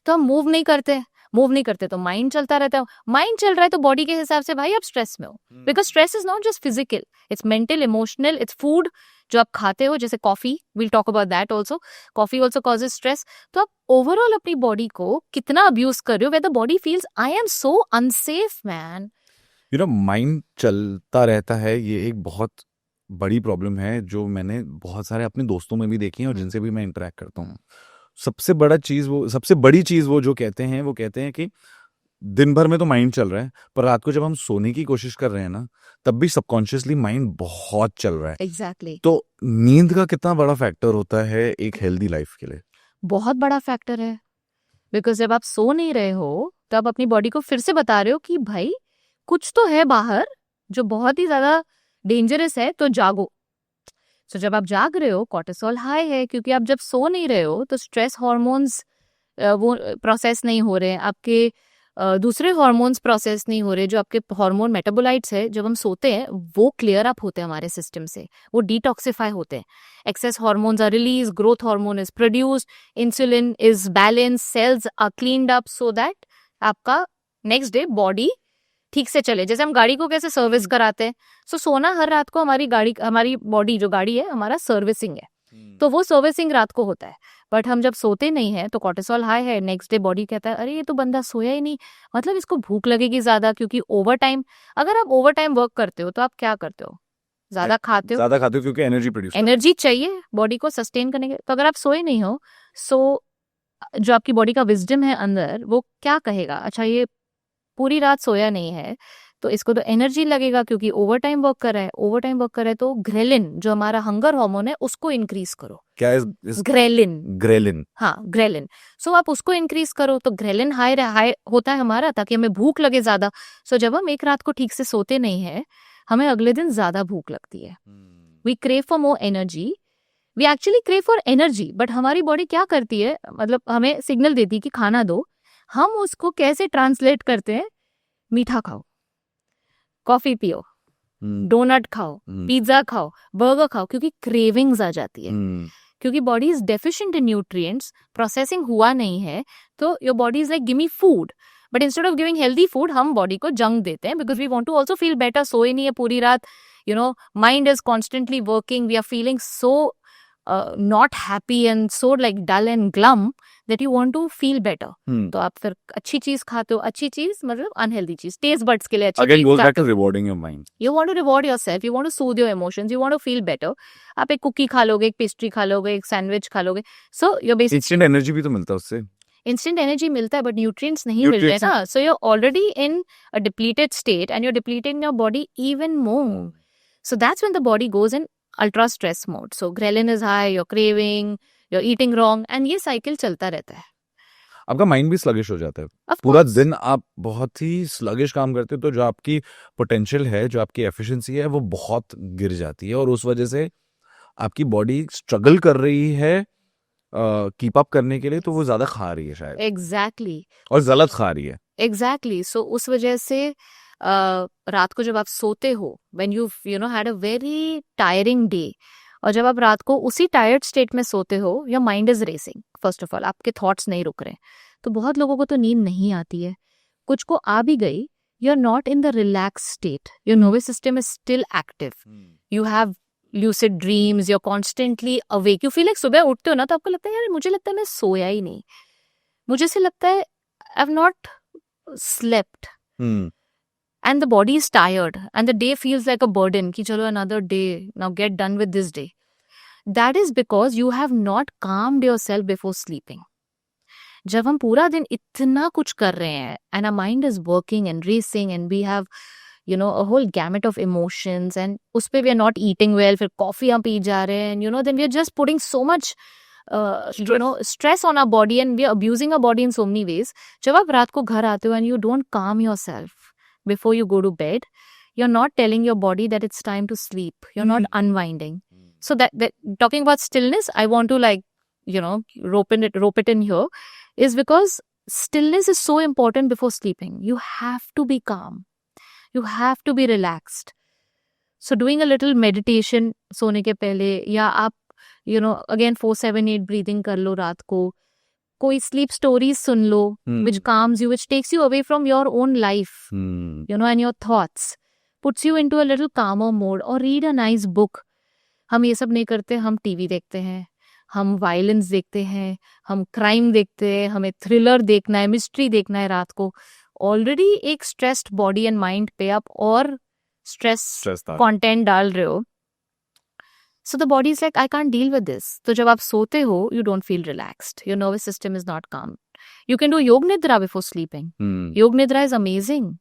तो हम मूव नहीं करते तो माइंड चलता रहता है, माइंड चल रहा है तो बॉडी के हिसाब से भाई आप स्ट्रेस में हो, because stress is not just physical, it's mental, emotional, its food जो आप खाते हो, जैसे coffee, will talk about that also, coffee also causes stress. तो आप ओवरऑल अपनी बॉडी को कितना अब्यूज कर रहे हो, where the body feels I am so unsafe man. You know, mind चलता रहता है, ये एक बहुत बड़ी प्रॉब्लम है जो मैंने बहुत सारे अपने दोस्तों में भी देखी है और जिनसे भी मैं इंटरेक्ट करता हूँ। सबसे बड़ी चीज वो जो कहते हैं कि दिन भर में तो माइंड चल रहा है, पर रात को जब हम सोने की कोशिश कर रहे हैं ना, तब भी सबकॉन्शियसली माइंड बहुत चल रहा है। एग्जैक्टली। तो नींद का कितना बड़ा फैक्टर होता है एक हेल्दी लाइफ के लिए? बहुत बड़ा फैक्टर है, बिकॉज जब आप सो नहीं रहे हो तब अपनी बॉडी को फिर से बता रहे हो कि भाई कुछ तो है बाहर जो बहुत ही ज्यादा डेंजरस है, तो जागो। तो जब आप जाग रहे हो, कॉर्टिसोल हाई है, क्योंकि आप जब सो नहीं रहे हो तो स्ट्रेस हार्मोन्स वो प्रोसेस नहीं हो रहे हैं, आपके दूसरे हार्मोन्स प्रोसेस नहीं हो रहे, जो आपके हार्मोन मेटाबोलाइट्स है जब हम सोते हैं वो क्लियर अप होते हैं हमारे सिस्टम से, वो डिटॉक्सिफाई होते हैं, excess hormones are release, growth hormone is produced, insulin is balance, cells are cleaned up, so that आपका नेक्स्ट डे बॉडी ठीक से चले। जैसे हम गाड़ी को कैसे सर्विस कराते हैं, सो सोना हर रात को हमारी बॉडी जो गाड़ी है हमारा सर्विसिंग है, तो वो सर्विसिंग रात को होता है। बट हम जब सोते नहीं है तो कॉर्टिसोल हाई है, नेक्स्ट डे बॉडी कहता है अरे ये तो बंदा सोया ही नहीं, मतलब इसको भूख लगेगी ज्यादा, क्योंकि ओवर टाइम, अगर आप ओवर टाइम वर्क करते हो तो आप क्या करते हो, ज्यादा खाते हो क्योंकि एनर्जी चाहिए बॉडी को सस्टेन करने के। तो अगर आप सोए नहीं हो, सो जो आपकी बॉडी का विजडम है अंदर वो क्या कहेगा, अच्छा ये पूरी रात सोया नहीं है तो इसको तो एनर्जी लगेगा क्योंकि ओवर टाइम वर्क कर रहा है, तो ग्रेलिन जो हमारा हंगर हार्मोन है उसको इंक्रीज करो। क्या ग्रेलिन? हाँ, ग्रेलिन। सो आप उसको इंक्रीज करो तो ग्रेलिन हाई होता है हमारा, ताकि हमें भूख लगे ज्यादा। सो जब हम एक रात को ठीक से सोते नहीं है, हमें अगले दिन ज्यादा भूख लगती है, we crave for more energy, we actually crave for energy, but हमारी बॉडी क्या करती है, मतलब हमें सिग्नल देती है कि खाना दो, हम उसको कैसे ट्रांसलेट करते हैं, मीठा खाओ, कॉफी पियो, डोनट खाओ, पिज्जा खाओ, बर्गर खाओ, क्योंकि क्रेविंग्स आ जाती है, क्योंकि body is deficient in nutrients, processing हुआ नहीं है, तो your body is like give me food, but instead of giving healthy food हम बॉडी को जंक देते हैं, because we want to also feel better. सोए नहीं है पूरी रात, you know, mind is constantly working, we are feeling so not happy and so like dull and glum that you want to feel better. तो आप फिर अच्छी चीज खाते हो, अच्छी चीज मतलब अनहेल्दी चीज, टेस्ट बड्स के लिए अच्छी Again चीज goes back खाते to हो। rewarding your mind. You want to reward yourself, you want to soothe your emotions, you want to feel better. आप एक कुकी खा लोगे, एक पेस्ट्री खा लोगे, एक सैंडविच खा लोगे, so your basic Instant energy भी तो मिलता है उससे। इंस्टेंट एनर्जी मिलता है, बट न्यूट्रिएंट्स नहीं मिलते ना, so you are already in a depleted state and you are depleting your body even more, so that's when the body goes in ultra stress mode, so ghrelin is high, your craving, your eating wrong, and ये cycle चलता रहता है। आपका mind भी sluggish हो जाता है, Of पूरा course. दिन आप बहुत ही स्लगिश काम करते हो, तो जो आपकी पोटेंशियल है, जो आपकी एफिशिएंसी है, वो बहुत गिर जाती है, और उस वजह से आपकी बॉडी स्ट्रगल कर रही है कीप अप करने के लिए, तो वो ज्यादा खा रही है शायद, एग्जैक्टली और गलत खा रही है। एग्जैक्टली सो उस वजह से रात को जब आप सोते हो, when you know had a very tiring day, और जब आप रात को उसी टायर्ड स्टेट में सोते हो, your mind is racing, first of all आपके थॉट्स नहीं रुक रहे, तो बहुत लोगों को तो नींद नहीं आती है, कुछ को आ भी गई, you are not in the relax state, your nervous system is still active, you have lucid dreams, you're constantly awake, you feel like सुबह उठते हो ना तो आपको लगता है यार मुझे लगता है मैं सोया ही नहीं, मुझे से लगता है I've not slept, and the body is tired and the day feels like a burden कि चलो another day, now get done with this day. That is because you have not calmed yourself before sleeping. जब हम पूरा दिन इतना कुछ कर रहे हैं and our mind is working and racing and we have you know a whole gamut of emotions and उस पे we are not eating well, फिर कॉफी हम पी जा रहे हैं, you know, then we are just putting so much you know stress on our body and we are abusing our body in so many ways. जब आप रात को घर आते हो and you don't calm yourself before you go to bed, you're not telling your body that it's time to sleep, you're not unwinding, So that talking about stillness, I want to like, rope it in here, is because stillness is so important before sleeping. You have to be calm. You have to be relaxed. So doing a little meditation सोने के पहले, या आप again 4-7-8 breathing कर लो रात को, कोई sleep stories soon low which calms you, which takes you away from your own life, and your thoughts, puts you into a little calmer mode, or read a nice book. हम ये सब नहीं करते, हम टीवी देखते हैं, हम violence देखते हैं, हम क्राइम देखते हैं, हमें थ्रिलर देखना है, मिस्ट्री देखना है रात को. ऑलरेडी एक स्ट्रेस्ड बॉडी एंड माइंड पे आप और स्ट्रेस कंटेंट डाल रहे हो. सो the body is like I can't deal with this. तो जब आप सोते हो you don't feel relaxed, your nervous system is not काम. यू कैन डू योग निद्रा बिफोर स्लीपिंग. योग निद्रा इज अमेजिंग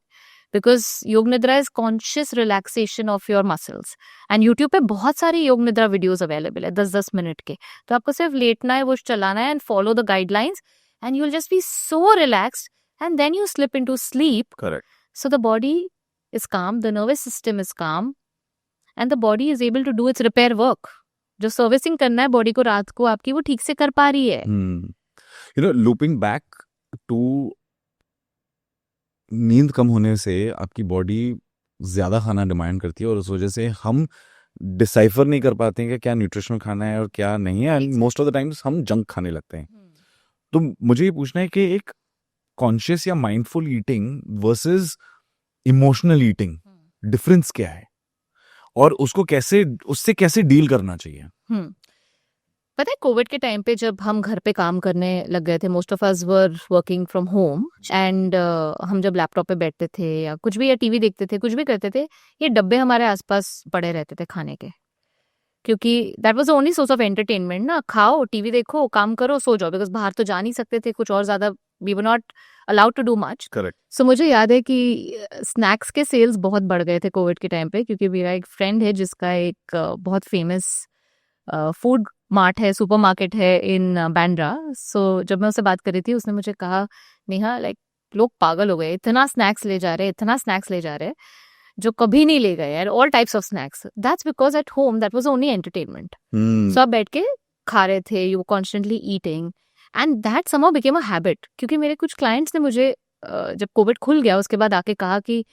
because योग निद्रा is conscious relaxation of your muscles. and YouTube पे बहुत सारी योग निद्रा videos available है 10-10 मिनट के. तो आपको सिर्फ लेटना है, वो चलाना है, and follow the guidelines, and you'll just be so relaxed, and then you slip into sleep. Correct. So the body is calm, the nervous system is calm, and the body is able to do its repair work. जो servicing करना है body को रात को आपकी, वो ठीक से कर पा रही है. looping back to नींद कम होने से आपकी बॉडी ज्यादा खाना डिमांड करती है, और उस वजह से हम डिसाइफर नहीं कर पाते हैं कि क्या न्यूट्रिशनल खाना है और क्या नहीं है, and most of the times हम जंक खाने लगते हैं. तो मुझे ये पूछना है कि एक कॉन्शियस या mindful eating versus emotional eating difference क्या है, और उससे कैसे डील करना चाहिए. पता है कोविड के टाइम पे जब हम घर पे काम करने लग गए थे, most of us were working from home, and हम जब लैपटॉप पे बैठते थे या कुछ भी, या टीवी देखते थे, कुछ भी करते थे, ये डब्बे हमारे आसपास पड़े रहते थे खाने के, क्योंकि that was the only source of entertainment ना. खाओ, टीवी देखो, काम करो, सो जाओ, बिकॉज बाहर तो जा नहीं सकते थे कुछ और ज्यादा, we were not allowed to do much. Correct. So मुझे याद है कि स्नैक्स के सेल्स बहुत बढ़ गए थे कोविड के टाइम पे, क्योंकि मेरा एक फ्रेंड है जिसका एक बहुत फेमस फूड मार्ट है, सुपर मार्केट है इन बैंड्रा. सो जब मैं उससे बात कर रही थी, उसने मुझे कहा, नेहा लाइक लोग पागल हो गए, इतना स्नैक्स ले जा रहे हैं जो कभी नहीं ले गए, all types of snacks. That's because at home that was only entertainment. So आप बैठ के खा रहे थे, you constantly eating, and that somehow became a habit. क्योंकि मेरे कुछ क्लाइंट्स ने मुझे जब कोविड खुल गया उसके बाद आके कहा कि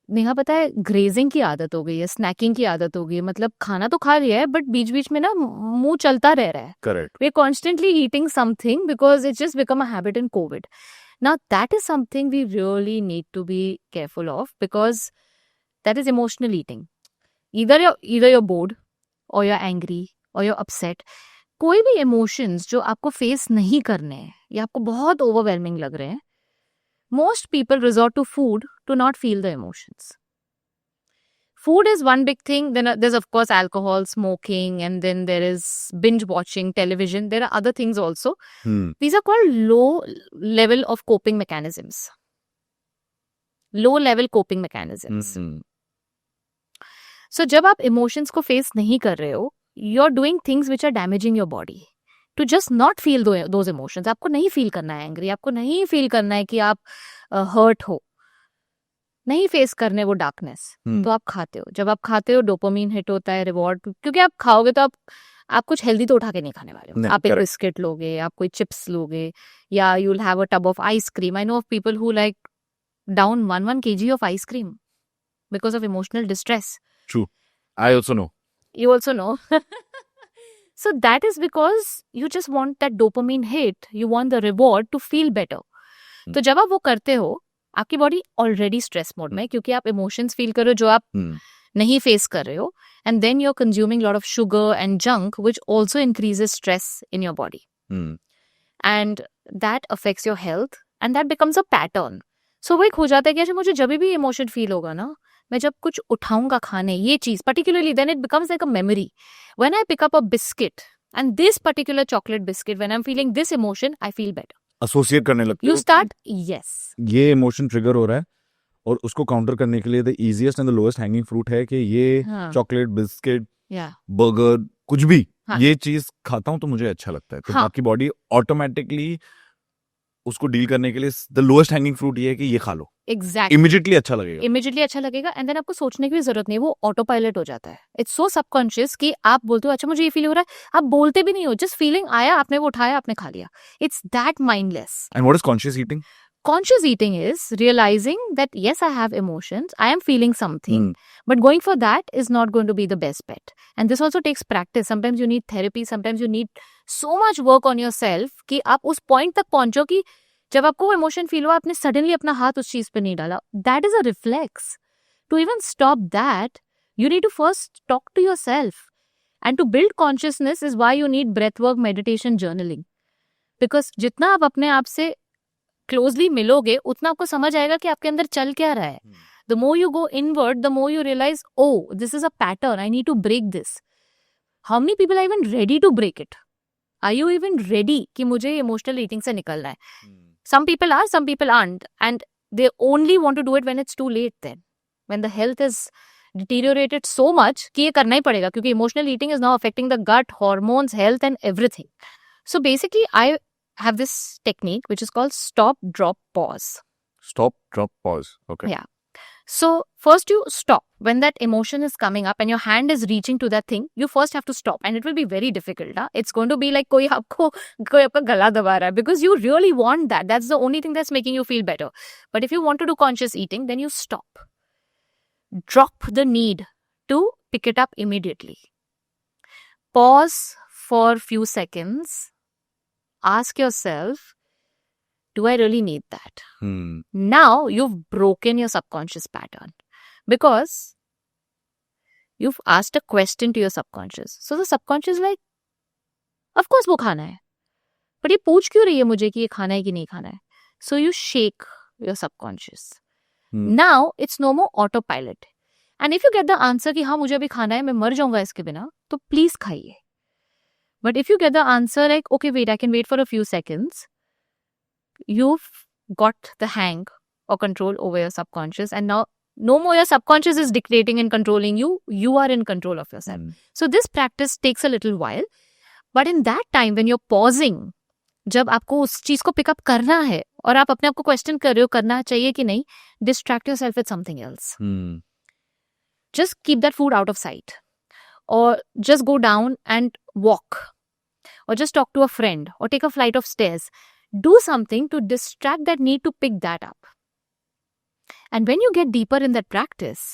नेहा पता है ग्रेजिंग की आदत हो गई है, स्नैकिंग की आदत हो गई है, मतलब खाना तो खा लिया है बट बीच बीच में ना मुंह चलता रह रहा है. Correct. We are constantly eating something because it's just become a habit in COVID. Now that is something we really need to be careful of, because that is emotional eating. either you're bored or you're angry or you're upset. कोई भी emotions जो आपको face नहीं करने हैं या आपको बहुत ओवरवेलमिंग लग रहे हैं, most people resort to food to not feel the emotions. Food is one big thing. Then there's of course alcohol, smoking, and then there is binge watching television. There are other things also. These are called low level of coping mechanisms. Low level coping mechanisms. So जब आप emotions को face नहीं कर रहे हो, you're doing things which are damaging your body. To just not feel those emotions. आपको नहीं feel करना है एंग्री, आपको नहीं फील करना है कि आप हर्ट हो, नहीं फेस करने वो डार्कनेस, तो आप खाते हो. जब आप खाते हो डोपामिन हिट होता है, रिवॉर्ड, क्योंकि आप खाओगे तो आप कुछ हेल्दी तो उठा के नहीं खाने वाले हो. आप एक बिस्किट लोगे, आप कोई चिप्स लोगे, या you will have a tub of ice cream. I know of people who like down 1 kg of ice cream because of emotional distress. True. I also know. You also know. So that is because you just want that dopamine hit, you want the reward to feel better. तो जब आप वो करते हो, आपकी body already stress mode में, क्योंकि आप इमोशंस फील कर रहे हो जो आप नहीं फेस कर रहे हो, and then you are consuming lot of sugar and junk which also increases stress in your body, and that affects your health, and that becomes a pattern. So वो एक हो जाता है कि अच्छा मुझे जब भी इमोशन फील होगा ना, मैं जब कुछ उठाऊंगा खाने ये चीज particularly, then it becomes like a memory. When I pick up a biscuit and this particular chocolate biscuit, when I am feeling this emotion, I feel better. Associate करने लगते हो. यू स्टार्ट, यस, ये emotion trigger हो रहा है, और उसको counter करने के लिए the easiest and the lowest hanging fruit है कि ये चॉकलेट, बिस्किट, बर्गर, कुछ भी, ये चीज खाता हूं तो मुझे अच्छा लगता है. तो आपकी बॉडी ऑटोमेटिकली उसको डील करने के लिए द लोएस्ट हैंगिंग फ्रूट ये है कि ये खा लो, एग्जैक्टली इमीडिएटली अच्छा लगेगा। इमीडिएटली अच्छा लगेगा एंड देन आपको सोचने की भी जरूरत नहीं, वो ऑटो पायलट हो जाता है। इट्स सो सबकॉन्शियस कि आप बोलते हो अच्छा मुझे ये फील हो रहा है, आप बोलते भी नहीं हो, जस्ट फीलिंग आया, आपने वो उठाया, आपने खा लिया। It's that mindless. And what is conscious eating? Conscious eating is realizing that yes, I have emotions, I am feeling something, but going for that is not going to be the best bet. And this also takes practice. Sometimes you need therapy, sometimes you need so much work on yourself कि आप उस point तक पहुंचो कि जब आपको emotion feel हुआ, आपने suddenly अपना हाथ उस चीज पे नहीं डाला. That is a reflex. To even stop that, you need to first talk to yourself. And to build consciousness is why you need breathwork, meditation, journaling. Because जितना आप अपने आप से क्लोजली मिलोगे उतना आपको समझ आएगा कि आपके अंदर चल क्या रहा है. The more you go inward, the more you realise oh this is a pattern, I need to break this. How many people are even ready to break it? Are you even ready कि मुझे emotional eating से निकलना है? Some people are, some people aren't, and they only want to do it when it's too late, then when the health is deteriorated so much कि ये करना ही पड़ेगा, क्योंकि emotional eating is now affecting the gut, hormones, health and everything. So basically I have this technique which is called stop, drop, pause. Stop, drop, pause. Okay. Yeah. So first you stop when that emotion is coming up and your hand is reaching to that thing. You first have to stop, and it will be very difficult. It's going to be like कोई आपका गला दबा रहा है, because you really want that. That's the only thing that's making you feel better. But if you want to do conscious eating, then you stop. Drop the need to pick it up immediately. Pause for few seconds. Ask yourself, do I really need that? Now you've broken your subconscious pattern, because you've asked a question to your subconscious. So the subconscious is like, of course वो खाना है, but ये पूछ क्यों रही है मुझे कि ये खाना है कि नहीं खाना है? So you shake your subconscious. Now it's no more autopilot. And if you get the answer कि हाँ मुझे अभी खाना है, मैं मर जाऊंगा इसके बिना, तो प्लीज खाइए. But if you get the answer like, okay, wait, I can wait for a few seconds, you've got the hang or control over your subconscious, and now no more your subconscious is dictating and controlling you. You are in control of yourself. So this practice takes a little while, but in that time when you're pausing, जब आपको उस चीज को pickup करना है और आप अपने आप को क्वेश्चन कर रहे हो करना चाहिए कि नहीं, distract yourself with something else. Just keep that food out of sight, or just go down and walk, or just talk to a friend, or take a flight of stairs. Do something to distract that need to pick that up. And when you get deeper in that practice,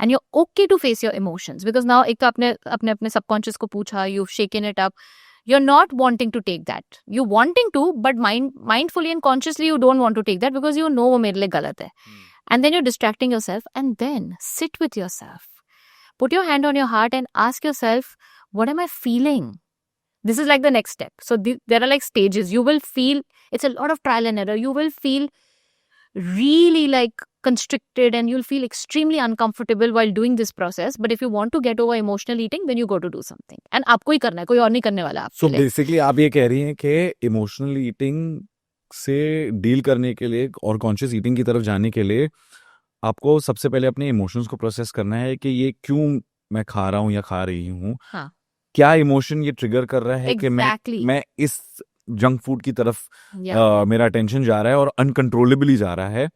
and you're okay to face your emotions, because now एक तो अपने subconscious को पूछा, you've shaken it up, you're not wanting to take that. You're wanting to, but mindfully and consciously you don't want to take that, because you know वो मेरे लिए गलत है. And then you're distracting yourself, and then sit with yourself. Put your hand on your heart and ask yourself, what am I feeling? This is like the next step. So there are like stages. You will feel, it's a lot of trial and error. You will feel really like constricted, and you'll feel extremely uncomfortable while doing this process. But if you want to get over emotional eating, then you go to do something. And आपको ही करना है, कोई और नहीं करने वाला आपके लिए. So basically आप ये कह रही हैं कि emotional eating से डील करने के लिए और कॉन्शियस ईटिंग की तरफ जाने के लिए आपको सबसे पहले अपने इमोशंस को प्रोसेस करना है कि ये क्यों मैं खा रहा हूँ या खा रही हूँ. हाँ. क्या इमोशन ये ट्रिगर कर रहा है कि मैं इस जंक फूड की तरफ मेरा अटेंशन जा रहा है और अनकंट्रोलेबली जा रहा है.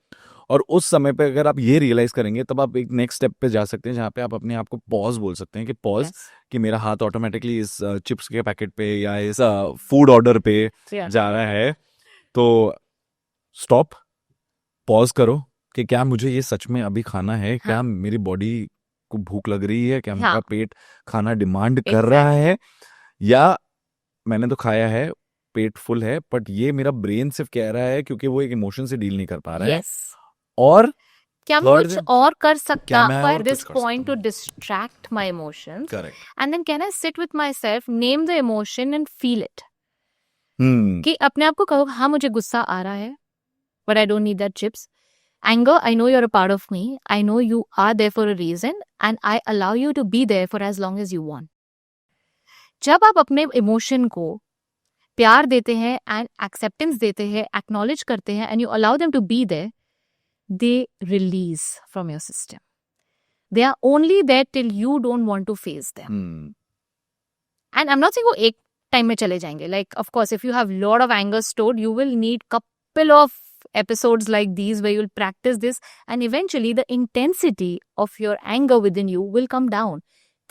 और उस समय पे अगर आप ये रियलाइज करेंगे तब आप एक नेक्स्ट स्टेप पे जा सकते हैं, जहाँ पे आप अपने आप को पॉज बोल सकते हैं कि पॉज, कि मेरा हाथ ऑटोमेटिकली इस चिप्स के पैकेट पे या इस फूड ऑर्डर पे जा रहा है. तो स्टॉप, पॉज करो कि क्या मुझे ये सच में अभी खाना है. क्या मेरी बॉडी को भूख लग रही है? क्या मेरा पेट खाना डिमांड कर रहा है? या मैंने तो खाया है, पेट फुल है, बट ये मेरा ब्रेन सिर्फ कह रहा है क्योंकि वो एक इमोशन से डील नहीं कर पा रहा है. और क्या मैं कुछ और कर सकता हूं at this point to distract my emotions? Correct. And then can I sit with myself, name the emotion and feel it? कि अपने आप को कहो, हाँ मुझे गुस्सा आ रहा है, but I don't need that chips. Anger, I know you're a part of me. I know you are there for a reason, and I allow you to be there for as long as you want. जब आप अपने emotion को प्यार देते हैं and acceptance देते हैं, acknowledge करते हैं, and you allow them to be there, they release from your system. They are only there till you don't want to face them. And I'm not saying वो एक टाइम में चले जाएंगे. Like, of course, if you have lot of anger stored, you will need couple of episodes like these where you'll practice this, and eventually the intensity of your anger within you will come down.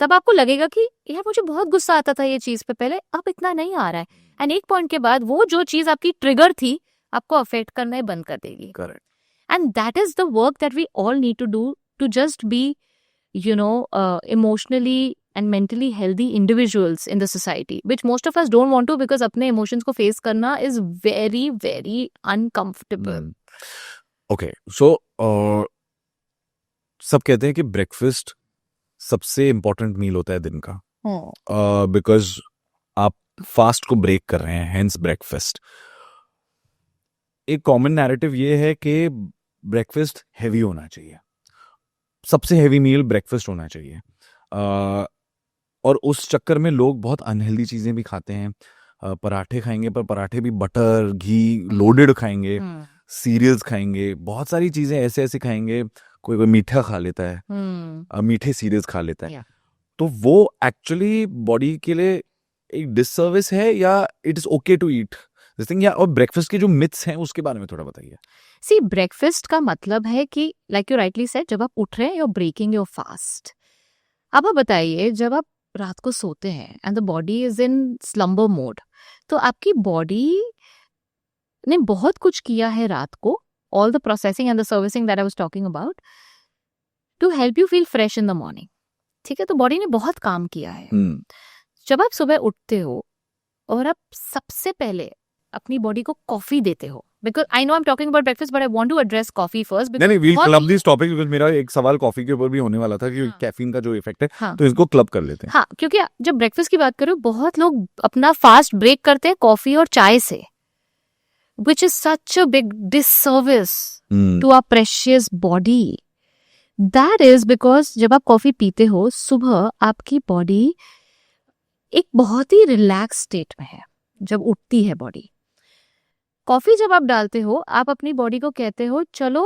तब आपको लगेगा कि यार मुझे बहुत गुस्सा आता था ये चीज पे पहले, अब इतना नहीं आ रहा है. एंड एक पॉइंट के बाद वो जो चीज आपकी ट्रिगर थी आपको अफेक्ट करना ही बंद कर देगी. Correct. And that is the work that we all need to do to just be, emotionally and mentally healthy individuals in the society, which most of us don't want to, because अपने emotions को face करना is very, very uncomfortable. Okay, so सब कहते हैं कि breakfast सबसे important मील होता है दिन का, बिकॉज आप फास्ट को ब्रेक कर रहे हैं, हेंस ब्रेकफास्ट. एक कॉमन नैरेटिव ये है कि ब्रेकफास्ट हैवी होना चाहिए, सबसे हैवी मील ब्रेकफास्ट होना चाहिए. और उस चक्कर में लोग बहुत अनहेल्दी चीज़ें भी खाते हैं. पराठे खाएंगे, पर पराठे भी बटर घी लोडेड खाएंगे, सीरियल्स खाएंगे, बहुत सारी चीज़ें ऐसे ऐसे खाएंगे. कोई कोई मीठा खा लेता है, मीठे सीरियल्स खा लेता है. तो वो एक्चुअली बॉडी के लिए एक डिससर्विस है या it is okay to eat this thing? या और ब्रेकफास्ट के जो मिथ्स हैं उसके बारे में थोड़ा बताइए. सी, ब्रेकफास्ट का मतलब है कि लाइक यू राइटली सेड, जब आप उठ रहे हैं you are breaking your fast. अब आप बताइए, जब आप रात को सोते हैं and the body is in slumber mode, तो आपकी बॉडी ने बहुत कुछ किया है रात को, all the processing and the servicing that I was talking about, to help you feel fresh in the morning. ठीक है, तो बॉडी ने बहुत काम किया है. जब आप सुबह उठते हो और आप सबसे पहले अपनी बॉडी को कॉफी देते हो, because I know I'm talking about breakfast but I want to address coffee first. नहीं, we'll club this topic because मेरा एक सवाल कॉफी के ऊपर भी होने वाला था कि कैफीन का जो इफेक्ट है. हाँ. तो इसको क्लब कर लेते हैं. हाँ, क्योंकि जब ब्रेकफास्ट की बात करो, बहुत लोग अपना फास्ट ब्रेक करते हैं कॉफी और चाय से, which is such a big disservice to our precious body. That is because जब आप कॉफी पीते हो सुबह, आपकी बॉडी एक बहुत ही रिलैक्स स्टेट में है जब उठती है बॉडी. कॉफी जब आप डालते हो, आप अपनी बॉडी को कहते हो चलो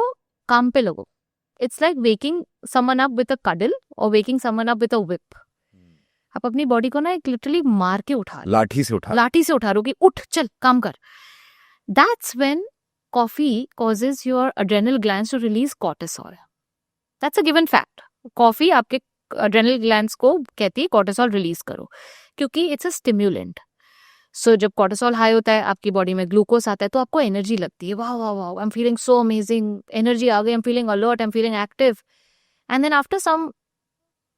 काम पे लगो. It's like waking someone up with a cuddle और waking someone up with a whip. आप अपनी बॉडी को ना एक लिटरली मार के उठा रहे हो, लाठी से उठा रहे हो कि उठ चल काम कर. That's when coffee causes your adrenal glands to release cortisol. That's a given fact. Coffee आपके एड्रेनल ग्लैंड्स को कहती है कॉर्टिसोल रिलीज करो, क्योंकि इट्स अ स्टिम्युलेंट. सो जब कॉर्टिसोल हाई होता है, आपकी बॉडी में ग्लूकोज आता है, तो आपको एनर्जी लगती है. वाह वाह वाह, I am feeling so amazing, energy आ गई, I am feeling alert, I am feeling active. And then after some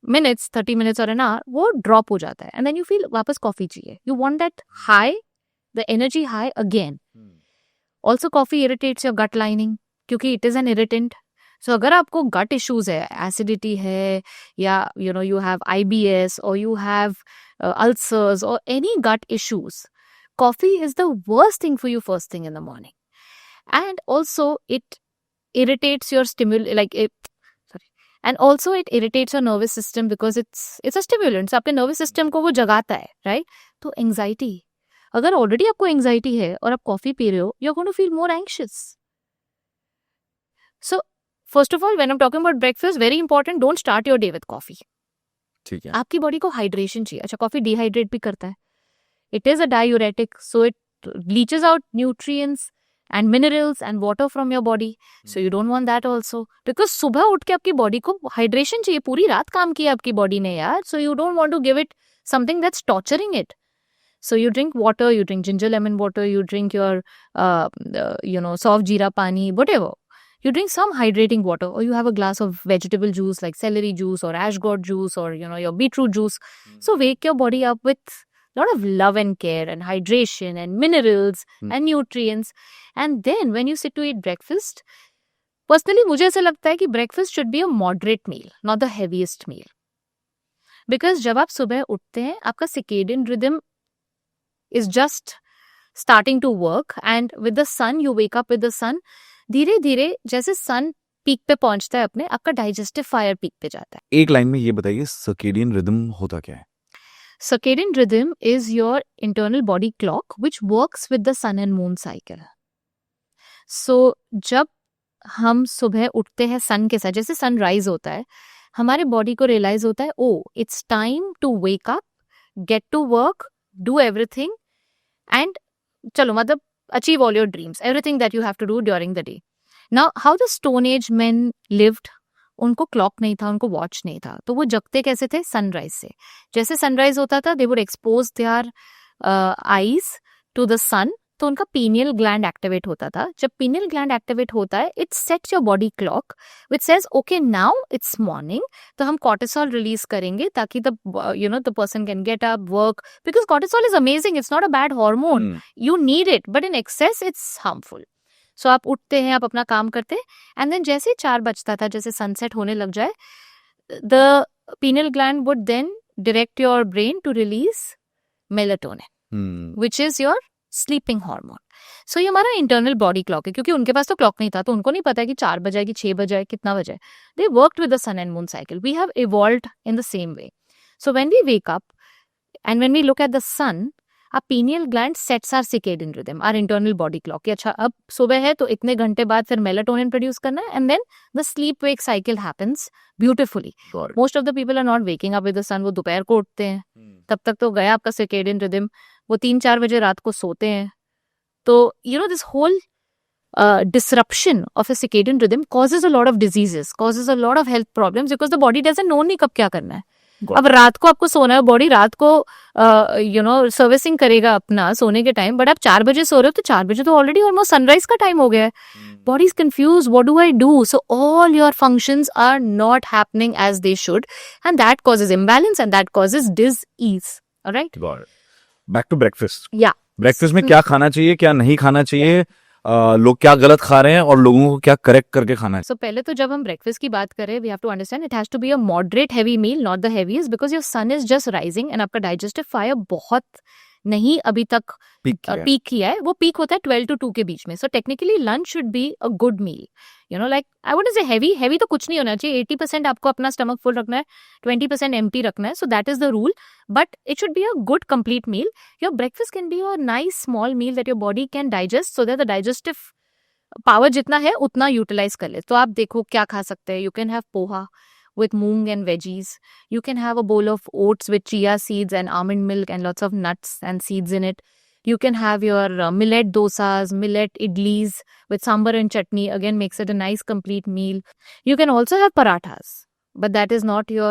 minutes, 30 minutes और एन आवर, वो ड्रॉप हो जाता है. एंड देन यू फील वापस कॉफी चाहिए. You want that high, the energy high again. Also coffee irritates your gut lining, क्योंकि it is an irritant. So अगर आपको गट इश्यूज है, एसिडिटी है, या you have IBS or you have ulcers or any gut issues, coffee is the worst thing for you first thing in the morning. And also it irritates your and also it irritates your nervous system because it's a stimulant. आपके nervous system को वो जगाता है, right? तो anxiety, अगर already आपको anxiety है और आप coffee पी रहे हो, you're going to feel more anxious. So first of all, when I'm talking about breakfast, very important, don't start your day with coffee. ठीक है. आपकी बॉडी को हाइड्रेशन चाहिए. अच्छा, कॉफी डिहाइड्रेट भी करता है. It is a diuretic, so it leches out nutrients and minerals and water from your body. So you don't want that also, because सुबह उठ के आपकी बॉडी को हाइड्रेशन चाहिए. पूरी रात काम किया आपकी बॉडी ने यार. So you don't want to give it something that's torturing it. So you drink water, you drink ginger lemon water, you drink your soft jeera pani, whatever. You drink some hydrating water, or you have a glass of vegetable juice like celery juice or ash gourd juice or your beetroot juice. So wake your body up with a lot of love and care and hydration and minerals and nutrients. And then when you sit to eat breakfast, personally मुझे ऐसा लगता है कि breakfast should be a moderate meal, not the heaviest meal. Because जब आप सुबह उठते हैं, आपका circadian rhythm is just starting to work, and with the sun, you wake up with the sun. धीरे धीरे जैसे सन पीक पे पहुंचता है अपने, आपका डाइजेस्टिव फायर पीक पे जाता है. एक लाइन में ये बताइए, सर्केडियन रिदम होता क्या है? Circadian rhythm is your internal body clock which works with the sun and moon cycle. So जब हम सुबह उठते हैं सन के साथ, जैसे सन राइज होता है, हमारे बॉडी को रियलाइज होता है, oh it's time to wake up, get to work, do everything, and चलो मतलब achieve all your dreams, everything that you have to do during the day. Now, how the Stone Age men lived, उनको clock नहीं था, उनको watch नहीं था, तो वो जगते कैसे थे? सनराइज से. जैसे सनराइज होता था, they would expose their eyes to the sun, तो उनका पीनियल ग्लैंड एक्टिवेट होता था. जब पीनियल ग्लैंड एक्टिवेट होता है, it sets your body clock which says okay now it's morning, तो हम कॉर्टिसोल रिलीज करेंगे ताकि the person can get up, work, because cortisol is amazing, it's not a bad hormone, you need it, but in excess it's harmful. So आप उठते हैं, आप अपना काम करते हैं, एंड देन जैसे 4 बजता था, जैसे सनसेट होने लग जाए, the pineal gland would then direct your brain to release melatonin, which is your sleeping hormone. So ये हमारा इंटरनल बॉडी क्लॉक है, क्योंकि उनके पास तो क्लॉक नहीं था, तो उनको नहीं पता है कि 4 बजे कि 6 बजे कितना बजे. They worked with the sun and moon cycle. We have evolved in the same way. So when we wake up and when we look at the sun, our pineal gland sets our circadian rhythm, our internal body clock. कि अच्छा अब सुबह है तो इतने घंटे बाद फिर मेलाटोनिन प्रोड्यूस करना है, and then the sleep wake cycle happens beautifully. Most of the people are not waking up with the sun. वो दोपहर को उठते हैं, तब तक तो गया आपका circadian rhythm. वो 3-4 बजे रात को सोते हैं. तो you know this whole disruption of a circadian rhythm causes a lot of diseases, causes a lot of health problems, because the body doesn't know नहीं कब क्या करना है. अब रात को आपको सोना है, बॉडी रात को सर्विसिंग करेगा अपना सोने के टाइम, बट आप 4 बजे सो रहे हो, तो 4 बजे तो ऑलरेडी ऑलमोस्ट सनराइज का टाइम हो गया है. Body is confuse, what do I do? So all your functions are not happening as they should, and that causes imbalance and that causes disease. Alright, back to breakfast. या breakfast में क्या खाना चाहिए, क्या नहीं खाना चाहिए, लोग क्या गलत खा रहे हैं और लोगों को क्या करेक्ट करके खाना है. सो पहले तो जब हम ब्रेकफास्ट की बात करें, we have to understand it has to be a moderate heavy meal, not the heaviest, because your sun is just rising and आपका डाइजेस्टिव फायर बहुत नहीं अभी तक पीक किया है. वो पीक होता है 12 to 2 के बीच में. So technically lunch should be a good meal, you know, like I wouldn't say heavy तो कुछ नहीं होना चाहिए. 80% आपको अपना स्टमक फुल रखना है, 20% एम्प्टी रखना है. So that is the rule, but it should be a good complete meal. Your breakfast can be a nice small meal that your body can digest, so that the digestive power जितना है उतना utilise कर ले. तो आप देखो क्या खा सकते हैं. You can have poha with moong and veggies. You can have a bowl of oats with chia seeds and almond milk and lots of nuts and seeds in it. You can have your millet dosas, millet idlis with sambar and chutney. Again, makes it a nice complete meal. You can also have parathas, but that is not your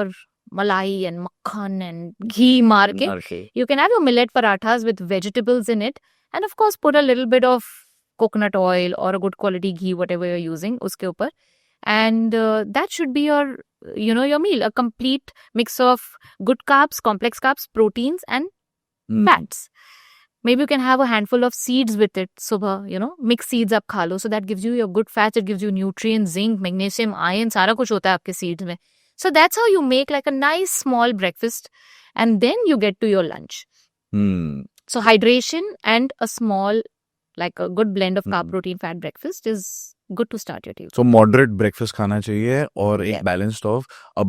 malai and makhan and ghee market. You can have your millet parathas with vegetables in it, and of course put a little bit of coconut oil or a good quality ghee, whatever you're using, uske upar. And that should be your, you know, your meal, a complete mix of good carbs, complex carbs, proteins and fats. Maybe you can have a handful of seeds with it. Subah, you know, mix seeds up खा लो, so that gives you your good fats, it gives you nutrients, zinc, magnesium, iron, सारा कुछ होता है आपके seeds में. So that's how you make like a nice small breakfast, and then you get to your lunch. So hydration and a small, like a good blend of carb, protein, fat breakfast is good to start your day. So moderate breakfast खाना चाहिए, और एक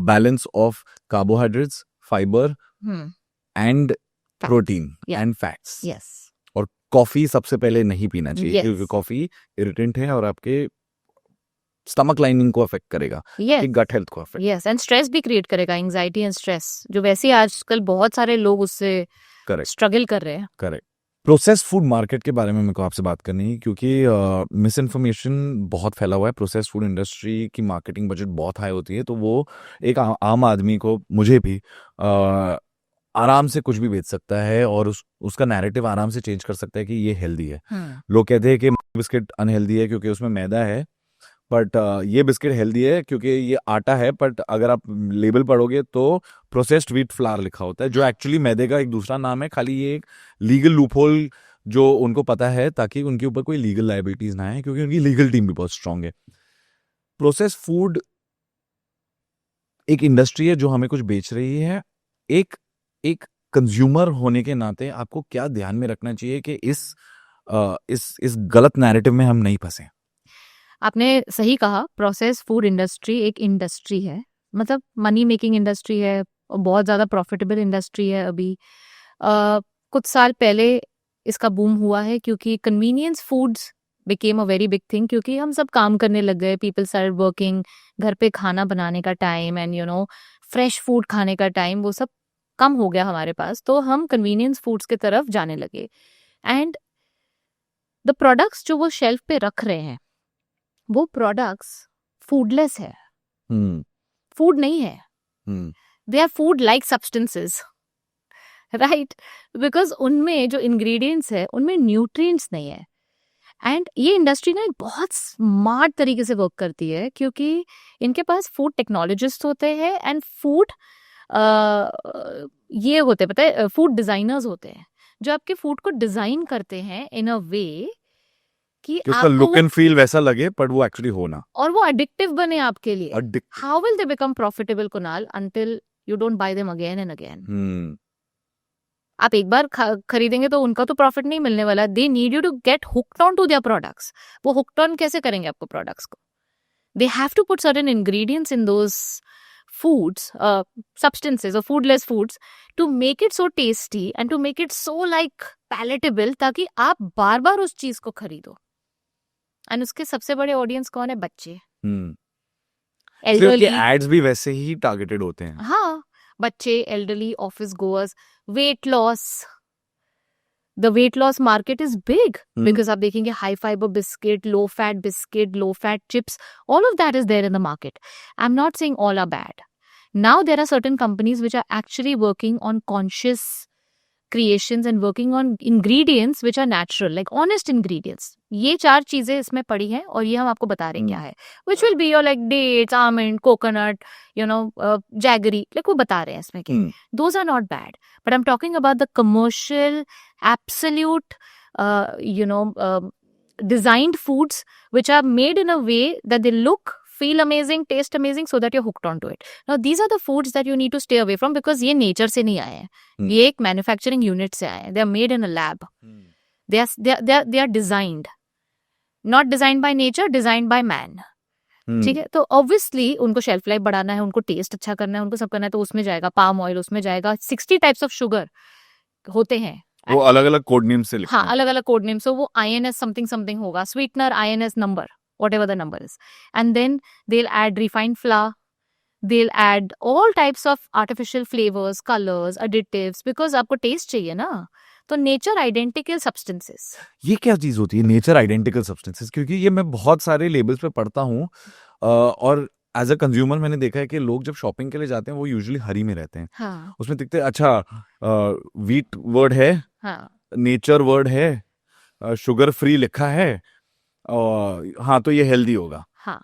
balance of carbohydrates, fiber and protein and fats. Yes. और coffee सबसे पहले नहीं पीना चाहिए, Yes. क्योंकि कॉफी इरिटेंट है और आपके स्टमक लाइनिंग को अफेक्ट करेगा, Yes. गट हेल्थ को अफेक्ट. Yes, and stress भी क्रिएट करेगा, एंजाइटी एंड स्ट्रेस, जो वैसे ही आजकल बहुत सारे लोग उससे करेक्ट स्ट्रगल कर रहे हैं. करेक्ट. प्रोसेस्ड फूड मार्केट के बारे में मेरे को आपसे बात करनी है, क्योंकि मिस इन्फॉर्मेशन बहुत फैला हुआ है. प्रोसेस्ड फूड इंडस्ट्री की मार्केटिंग बजट बहुत हाई होती है, तो वो एक आम आदमी को, मुझे भी आराम से कुछ भी बेच सकता है और उसका नैरेटिव आराम से चेंज कर सकता है कि ये हेल्दी है. लोग कहते हैं कि बिस्किट अनहेल्दी है क्योंकि उसमें मैदा है, बट ये बिस्किट हेल्दी है क्योंकि ये आटा है. बट अगर आप लेबल पढ़ोगे तो प्रोसेस्ड व्हीट फ्लावर लिखा होता है, जो एक्चुअली मैदे का एक दूसरा नाम है. खाली ये एक लीगल लूपहोल जो उनको पता है, ताकि उनके ऊपर कोई लीगल लायबिलिटीज ना है, क्योंकि उनकी लीगल टीम भी बहुत स्ट्रांग है. प्रोसेस्ड फूड एक इंडस्ट्री है जो हमें कुछ बेच रही है. एक कंज्यूमर होने के नाते आपको क्या ध्यान में रखना चाहिए कि इस गलत नैरेटिव में हम नहीं फंसे? आपने सही कहा, प्रोसेस फूड इंडस्ट्री एक इंडस्ट्री है, मतलब मनी मेकिंग इंडस्ट्री है और बहुत ज़्यादा प्रॉफिटेबल इंडस्ट्री है. अभी कुछ साल पहले इसका बूम हुआ है क्योंकि convenience foods became a very big thing, क्योंकि हम सब काम करने लग गए, पीपल स्टार्टेड वर्किंग, घर पे खाना बनाने का time and you know fresh food खाने का टाइम, वो सब कम हो गया हमारे पास, तो हम कन्वीनियंस फूड्स की तरफ जाने लगे. एंड द प्रोडक्ट्स जो वो शेल्फ पे रख रहे हैं वो प्रोडक्ट्स फूडलेस है, हम्म फूड नहीं है, hmm they are food like substances, right, because उनमें जो इंग्रेडिएंट्स है उनमें न्यूट्रिएंट्स नहीं है। एंड ये इंडस्ट्री ना एक बहुत स्मार्ट तरीके से वर्क करती है क्योंकि इनके पास फूड टेक्नोलॉजिस्ट होते हैं एंड फूड ये होते हैं, पता है, फूड डिजाइनर्स होते हैं जो आपके फूड को डिजाइन करते हैं इन अ वे कि कि उसका आपको लुक वो, एंड फील वैसा लगे बट वो एक्चुअली हो ना और वो एडिक्टिव बने आपके लिए। Addict. How will they become profitable, Kunal, until you don't buy them again and again. आप एक बार खरीदेंगे तो उनका तो प्रॉफिट नहीं मिलने वाला। They need you to get hooked on to their products. वो हुक्ड ऑन कैसे करेंगे आपको प्रोडक्ट्स को? They have to put certain ingredients in those foods, substances or foodless foods to make it so tasty and to make it so like palatable ताकि आप बार बार उस चीज को खरीदो। एंड उसके सबसे बड़े ऑडियंस कौन है? बच्चे, एल्डरली। एड्स भी वैसे ही टारगेटेड होते हैं। हाँ, बच्चे, elderly, office goers, weight loss. The weight loss market is big because आप देखेंगे high fibre biscuit, low fat chips, all of that is there in the market. I'm not saying all are bad. Now there are certain companies which are actually working on conscious creations and working on ingredients which are natural, like honest ingredients. ये 4 चीजें इसमें पड़ी हैं और ये हम आपको बता रहे हैं क्या है, which will be your like dates, almond, coconut, jaggery, like वो बता रहे हैं इसमें क्या। Those are not bad, but I'm talking about the commercial, absolute, designed foods which are made in a way that they look, feel amazing, taste amazing, so that you're hooked onto it. Now these are the foods that you need to stay away from because ये nature से नहीं आए हैं, ये एक manufacturing unit से आए हैं. They are made in a lab. They are designed, not designed by nature, designed by man. ठीक है, तो ऑब्वियसली उनको शेल्फ लाइफ बढ़ाना है, उनको टेस्ट अच्छा करना है, उनको सब करना है, तो उसमें जाएगा पाम ऑयल, उसमें जाएगा 60 टाइप्स ऑफ शुगर होते हैं, वो अलग अलग कोड नेम से लिखते हैं। हाँ, अलग अलग कोड नेम। सो वो INS समथिंग समथिंग होगा, sweetener INS number, whatever the number is, and then they'll add refined flour, they'll add all types of artificial flavors, colors, additives, because आपको टेस्ट चाहिए ना, तो नेचर आइडेंटिकल सब्सटेंसेस। ये क्या चीज होती है नेचर आइडेंटिकल सब्सटेंसेस? क्योंकि ये मैं बहुत सारे लेबल्स पे पढ़ता हूँ और एज अ कंज्यूमर मैंने देखा है कि लोग जब शॉपिंग के लिए जाते हैं वो यूजुअली हरी में रहते हैं। हाँ, उसमें दिखते हैं अच्छा वीट वर्ड है, हाँ, नेचर वर्ड है, शुगर फ्री लिखा है, हाँ तो ये हेल्दी होगा। हाँ,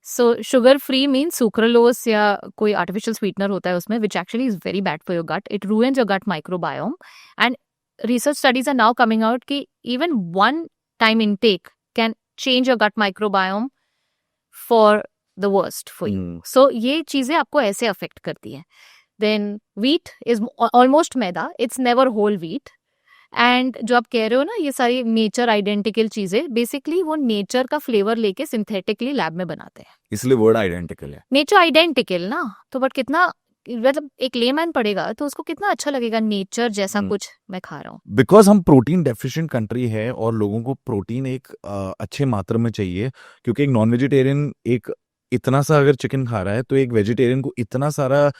so sugar free mean sucralose या कोई आर्टिफिशियल स्वीटनर होता है उसमें, which actually is very bad for your gut, it ruins your gut microbiome. And research studies are now coming out कि even one time intake can change your gut microbiome for the worst for you. So ये चीजें आपको ऐसे affect करती हैं। Then wheat is almost maida, it's never whole wheat. And जो आप कह रहे हो ना ये सारी नेचर आइडेंटिकल चीजें, बेसिकली वो नेचर का फ्लेवर लेके सिंथेटिकली लैब में बनाते हैं, इसलिए वर्ड आइडेंटिकल है। नेचर आइडेंटिकल ना, तो बट कितना, मतलब एक लेमैन पढ़ेगा तो उसको कितना अच्छा लगेगा नेचर जैसा कुछ मैं खा रहा हूँ। बिकॉज हम प्रोटीन डेफिशिएंट कंट्री है और लोगों को प्रोटीन एक अच्छे मात्रा में चाहिए, क्योंकि एक नॉन वेजिटेरियन एक इतना सा अगर चिकन खा रहा है तो एक वेजिटेरियन को इतना सारा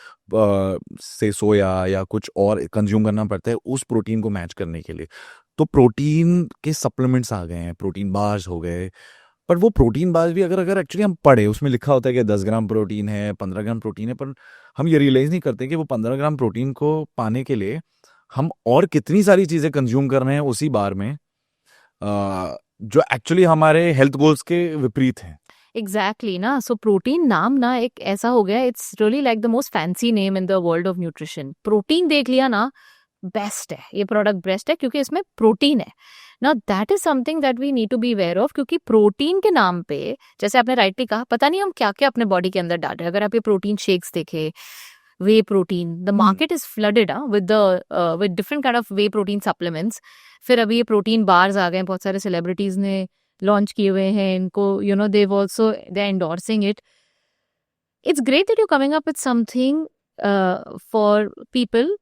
से सोया या कुछ और कंज्यूम करना पड़ता है उस प्रोटीन को मैच करने के लिए। तो प्रोटीन के सप्लीमेंट्स आ गए हैं, प्रोटीन बार्स हो गए, पर वो प्रोटीन बार्स भी अगर एक्चुअली हम पढ़े उसमें लिखा होता है कि 10 ग्राम प्रोटीन है, 15 ग्राम प्रोटीन है, पर हम ये रियलाइज नहीं करते कि वो 15 ग्राम प्रोटीन को पाने के लिए हम और कितनी सारी चीजें कंज्यूम कर रहे हैं उसी बार में, जो एक्चुअली हमारे हेल्थ गोल्स के विपरीत हैं। एग्जैक्टली ना, सो प्रोटीन नाम ना एक ऐसा हो गया, it's really like the most fancy name in the world of nutrition. Protein देख लिया ना, बेस्ट है ये प्रोडक्ट, बेस्ट है क्योंकि इसमें प्रोटीन है ना। That is something that we need to be aware of, क्योंकि प्रोटीन के नाम पे, जैसे आपने राइटली कहा, पता नहीं हम क्या क्या अपने बॉडी के अंदर डाल रहे हैं। अगर आप ये प्रोटीन शेक्स देखे, whey protein, the market is flooded with different kind of whey protein supplements. फिर अभी ये प्रोटीन बार्स आ गए, बहुत सारे सेलिब्रिटीज ने लॉन्च किए हुए हैं इनको, they've also, they're endorsing it. It's great that you're coming up with something for people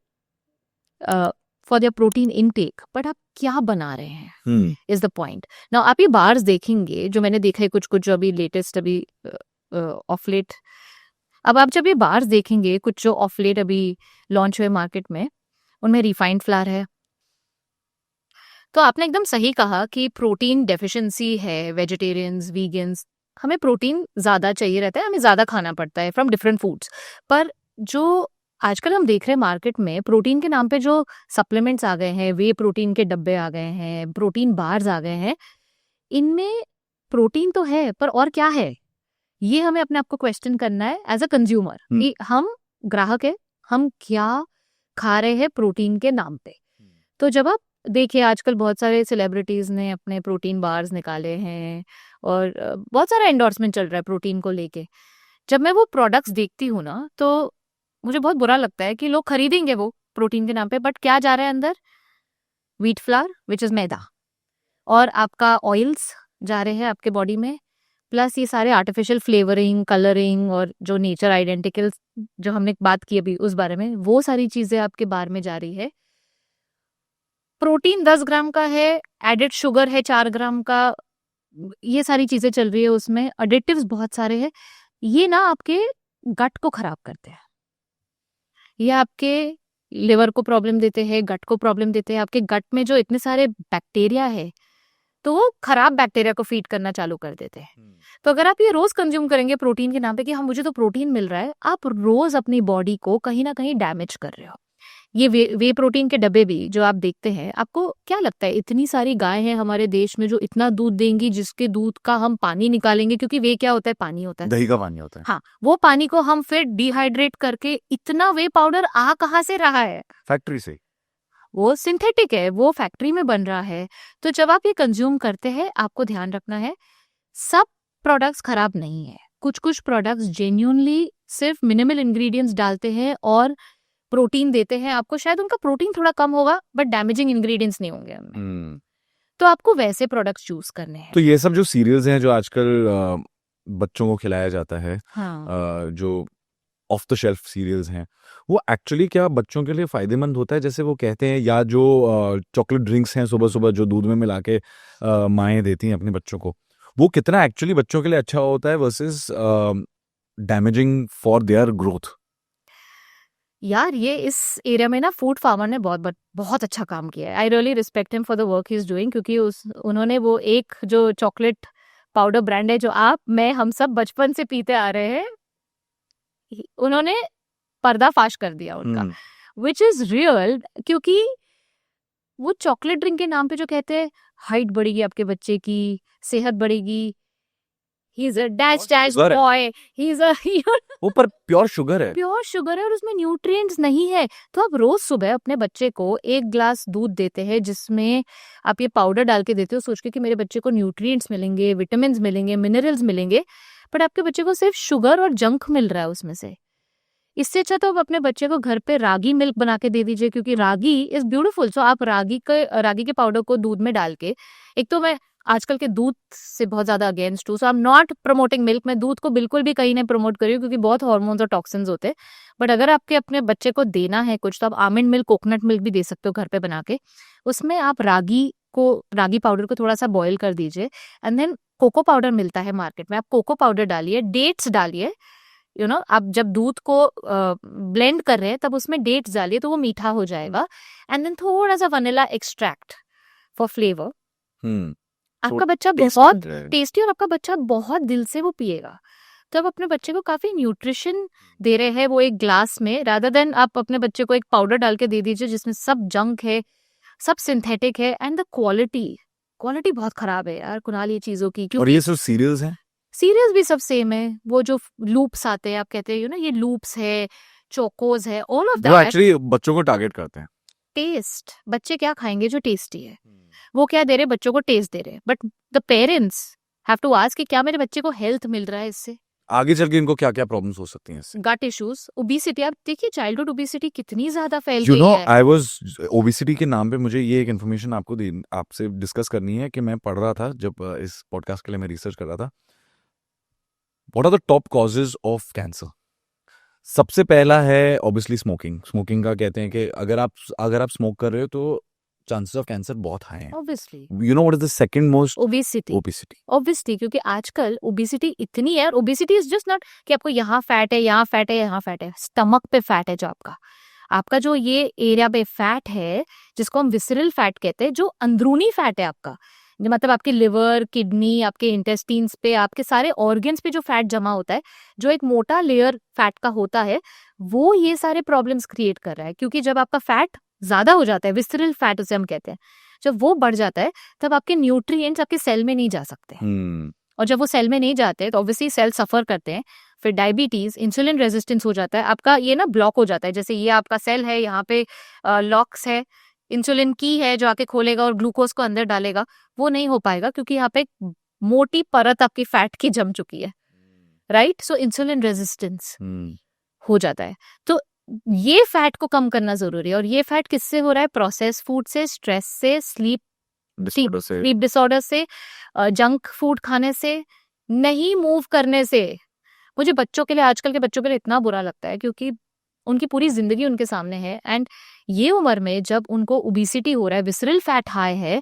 for their protein intake, but आप क्या बना रहे हैं is the point. Now आप ये बार्स देखेंगे, जो मैंने देखा है कुछ जो अभी लेटेस्ट, अभी ऑफ लेट, अब आप जब ये बार्स देखेंगे कुछ जो ऑफ लेट अभी लॉन्च हुए मार्केट में, उनमें रिफाइंड फ्लावर है, तो आपने एकदम सही कहा कि प्रोटीन डेफिशिएंसी है, वेजिटेरियंस, वीगन्स, हमें प्रोटीन ज़्यादा चाहिए रहता है, हमें ज़्यादा खाना पड़ता है फ्रॉम डिफरेंट फूड्स। पर जो आजकल हम देख रहे हैं मार्केट में, प्रोटीन के नाम पे जो सप्लीमेंट्स आ गए हैं, वे प्रोटीन के डब्बे आ गए हैं, प्रोटीन बार्स आ गए हैं, इनमें प्रोटीन तो है पर और क्या है? ये हमें अपने आप को क्वेश्चन करना है एज अ कंज्यूमर कि हम ग्राहक है, हम क्या खा रहे हैं प्रोटीन के नाम पे। तो जब आप देखिए आजकल बहुत सारे सेलिब्रिटीज ने अपने प्रोटीन बार्स निकाले हैं और बहुत सारा एंडोर्समेंट चल रहा है प्रोटीन को लेके। जब मैं वो प्रोडक्ट्स देखती हूँ ना तो मुझे बहुत बुरा लगता है कि लोग खरीदेंगे वो प्रोटीन के नाम पे, बट क्या जा रहा है अंदर? व्हीट फ्लावर विच इज मैदा, और आपका ऑयल्स जा रहे हैं आपके बॉडी में, प्लस ये सारे आर्टिफिशियल फ्लेवरिंग, कलरिंग और जो नेचर आइडेंटिकल जो हमने बात की अभी उस बारे में, वो सारी चीजें आपके बार में जा रही है। प्रोटीन 10 ग्राम का है, एडेड शुगर है 4 ग्राम का, ये सारी चीजें चल रही है उसमें, एडिटिव्स बहुत सारे हैं। ये ना आपके गट को खराब करते हैं, ये आपके लिवर को प्रॉब्लम देते हैं, गट को प्रॉब्लम देते हैं। आपके गट में जो इतने सारे बैक्टीरिया है तो वो खराब बैक्टीरिया को फीड करना चालू कर देते हैं। तो अगर आप ये रोज कंज्यूम करेंगे प्रोटीन के नाम पे कि हाँ मुझे तो प्रोटीन मिल रहा है, आप रोज अपनी बॉडी को कहीं ना कहीं डैमेज कर रहे हो। ये वे प्रोटीन के डब्बे भी जो आप देखते हैं, आपको क्या लगता है इतनी सारी गाय हैं हमारे देश में जो इतना दूध देंगी, जिसके दूध का हम पानी निकालेंगे, क्योंकि वे क्या होता है? पानी होता है, दही का पानी होता है। हाँ, वो पानी को हम फिर डिहाइड्रेट करके, इतना वे पाउडर आ कहाँ से रहा है? फैक्ट्री से। वो सिंथेटिक है, वो फैक्ट्री में बन रहा है। तो जब आप ये कंज्यूम करते हैं, आपको ध्यान रखना है सब प्रोडक्ट्स खराब नहीं है। कुछ कुछ प्रोडक्ट्स जेन्युइनली सिर्फ मिनिमल इंग्रेडिएंट्स डालते हैं और प्रोटीन देते हैं आपको। शायद उनका प्रोटीन थोड़ा कम होगा बट डैमेजिंग इंग्रेडिएंट्स नहीं होंगे उनमें। तो आपको वैसे प्रोडक्ट्स चूज करने हैं। तो ये सब जो सीरियल्स हैं जो आजकल बच्चों को खिलाया जाता है, हाँ। जो ऑफ द शेल्फ सीरियल्स हैं, वो एक्चुअली क्या बच्चों के लिए फायदेमंद होता है जैसे वो कहते हैं? या जो चॉकलेट ड्रिंक्स हैं सुबह सुबह जो दूध में मिला के माएँ देती हैं अपने बच्चों को, वो कितना एक्चुअली बच्चों के लिए अच्छा होता है versus damaging for their growth? यार ये इस एरिया में ना फूड फार्मर ने बहुत अच्छा काम किया है। I really respect him for the work he is doing, क्योंकि उन्होंने वो एक जो चॉकलेट पाउडर ब्रांड है जो मैं हम सब बचपन से पीते आ रहे हैं, उन्होंने पर्दाफाश कर दिया उनका, विच इज रियल। क्योंकि वो चॉकलेट ड्रिंक के नाम पे जो कहते हैं हाइट बढ़ेगी आपके बच्चे की, सेहत बढ़ेगी, he is a dash dash boy, he is a वो पर प्योर शुगर है, प्योर शुगर है और उसमें न्यूट्रिएंट्स नहीं है। तो आप रोज सुबह अपने बच्चे को 1 ग्लास दूध देते हैं जिसमें आप ये पाउडर डाल के देते हो सोच के कि मेरे बच्चे को न्यूट्रिएंट्स मिलेंगे, विटामिन मिलेंगे, मिनरल्स मिलेंगे, बट आपके बच्चे को सिर्फ शुगर और जंक मिल रहा है उसमें से। इससे अच्छा तो आप अपने बच्चे को घर पे रागी मिल्क बना के दे दीजिए, क्योंकि रागी इज ब्यूटीफुल। सो आप रागी के पाउडर को दूध में डाल के, एक तो मैं आजकल के दूध से बहुत ज्यादा अगेंस्ट हूँ, so I am not promoting milk. मैं दूध को बिल्कुल भी कहीं नहीं प्रमोट कर रही हूँ क्योंकि बहुत हार्मोन्स और टॉक्सिन्स होते हैं। बट अगर आपके अपने बच्चे को देना है कुछ, तो आप आमंड मिल्क, कोकोनट मिल्क भी दे सकते हो घर पे बना के। उसमें आप रागी पाउडर को थोड़ा सा बॉईल कर दीजिए, एंड देन कोको पाउडर मिलता है मार्केट में, आप कोको पाउडर डालिए, डेट्स डालिए। आप जब दूध को ब्लेंड कर रहे हैं तब उसमें डेट्स डालिए तो वो मीठा हो जाएगा, एंड देन थोड़ा सा वनीला एक्सट्रैक्ट फॉर फ्लेवर। आपका बच्चा बहुत टेस्टी और आपका बच्चा बहुत दिल से वो पिएगा। तो आप अपने बच्चे को काफी न्यूट्रिशन दे रहे हैं वो एक ग्लास में, रादर देन आप अपने बच्चे को एक पाउडर डाल के दे दीजिए जिसमें सब जंक है, सब सिंथेटिक है, एंड द क्वालिटी बहुत खराब है यार कुणाल ये चीजों की। और ये सब सीरियल्स हैं, सीरियल्स भी सब सेम है। वो जो लूप्स आते हैं, आप कहते हैं ये लूप्स है, चोकोज है, ऑल ऑफ दैट एक्चुअली बच्चों को टारगेट करते हैं। टेस्ट, बच्चे क्या खाएंगे जो टेस्टी है, वो क्या दे रहे बच्चों को? टेस्ट दे रहे। But the parents have to ask कि क्या मेरे बच्चे को हेल्थ मिल रहा है इससे? आगे चल के इनको क्या क्या प्रॉब्लम्स हो सकती हैं इससे? गट इश्यूज, ओबेसिटी। आप देखिए चाइल्डहुड ओबेसिटी कितनी ज्यादा फैल गई है। आई वाज ओबेसिटी के नाम पे मुझे ये एक इन्फॉर्मेशन आपसे डिस्कस करनी है कि मैं पढ़ रहा था जब इस पॉडकास्ट के लिए मैं रिसर्च कर रहा था। What are the top causes of cancer? सबसे पहला है ऑब्वियसली स्मोकिंग का कहते हैं कि अगर आप स्मोक कर रहे हो तो चांसेस ऑफ कैंसर बहुत हाई हैं। Obviously. You know what is the second most? Obesity. Obviously, क्योंकि आजकल ओबेसिटी इतनी है, और ओबेसिटी इज जस्ट नॉट कि आपको यहाँ फैट है, यहाँ फैट है, यहाँ फैट है, स्टमक पे फैट है जो आपका। आपका जो ये एरिया पे फैट है, जिसको हम विसरल फैट कहते हैं, जो अंदरूनी फैट है आपका, जो मतलब आपके लिवर, किडनी, आपके इंटेस्टाइन्स पे, आपके सारे ऑर्गन्स पे जो फैट जमा होता है, जो एक मोटा लेयर फैट का होता है, वो ये सारे प्रॉब्लम्स क्रिएट कर रहा है। क्योंकि जब आपका फैट ज्यादा हो जाता है, विसरल फैट उसे हम कहते हैं, जब वो बढ़ जाता है तब आपके न्यूट्रिएंट्स आपके सेल में नहीं जा सकते। और जब वो सेल में नहीं जाते तो ऑब्वियसली सेल सफर करते हैं, फिर डायबिटीज, इंसुलिन रेजिस्टेंस हो जाता है, आपका ये ना ब्लॉक हो जाता है। जैसे ये आपका सेल है, यहाँ पे लॉक्स है, इंसुलिन की है जो आके खोलेगा और ग्लूकोज को अंदर डालेगा, वो नहीं हो पाएगा क्योंकि यहाँ पे एक मोटी परत आपकी फैट की जम चुकी है, राइट? सो इंसुलिन रेजिस्टेंस हो जाता है। तो ये फैट को कम करना जरूरी है। और ये फैट किससे हो रहा है? प्रोसेस फूड से, स्ट्रेस से, स्लीप डिसऑर्डर से, जंक फूड खाने से, नहीं मूव करने से। मुझे बच्चों के लिए, आजकल के बच्चों के लिए इतना बुरा लगता है क्योंकि उनकी पूरी जिंदगी उनके सामने है, एंड ये उम्र में जब उनको ओबेसिटी हो रहा है, विसरल फैट हाई है,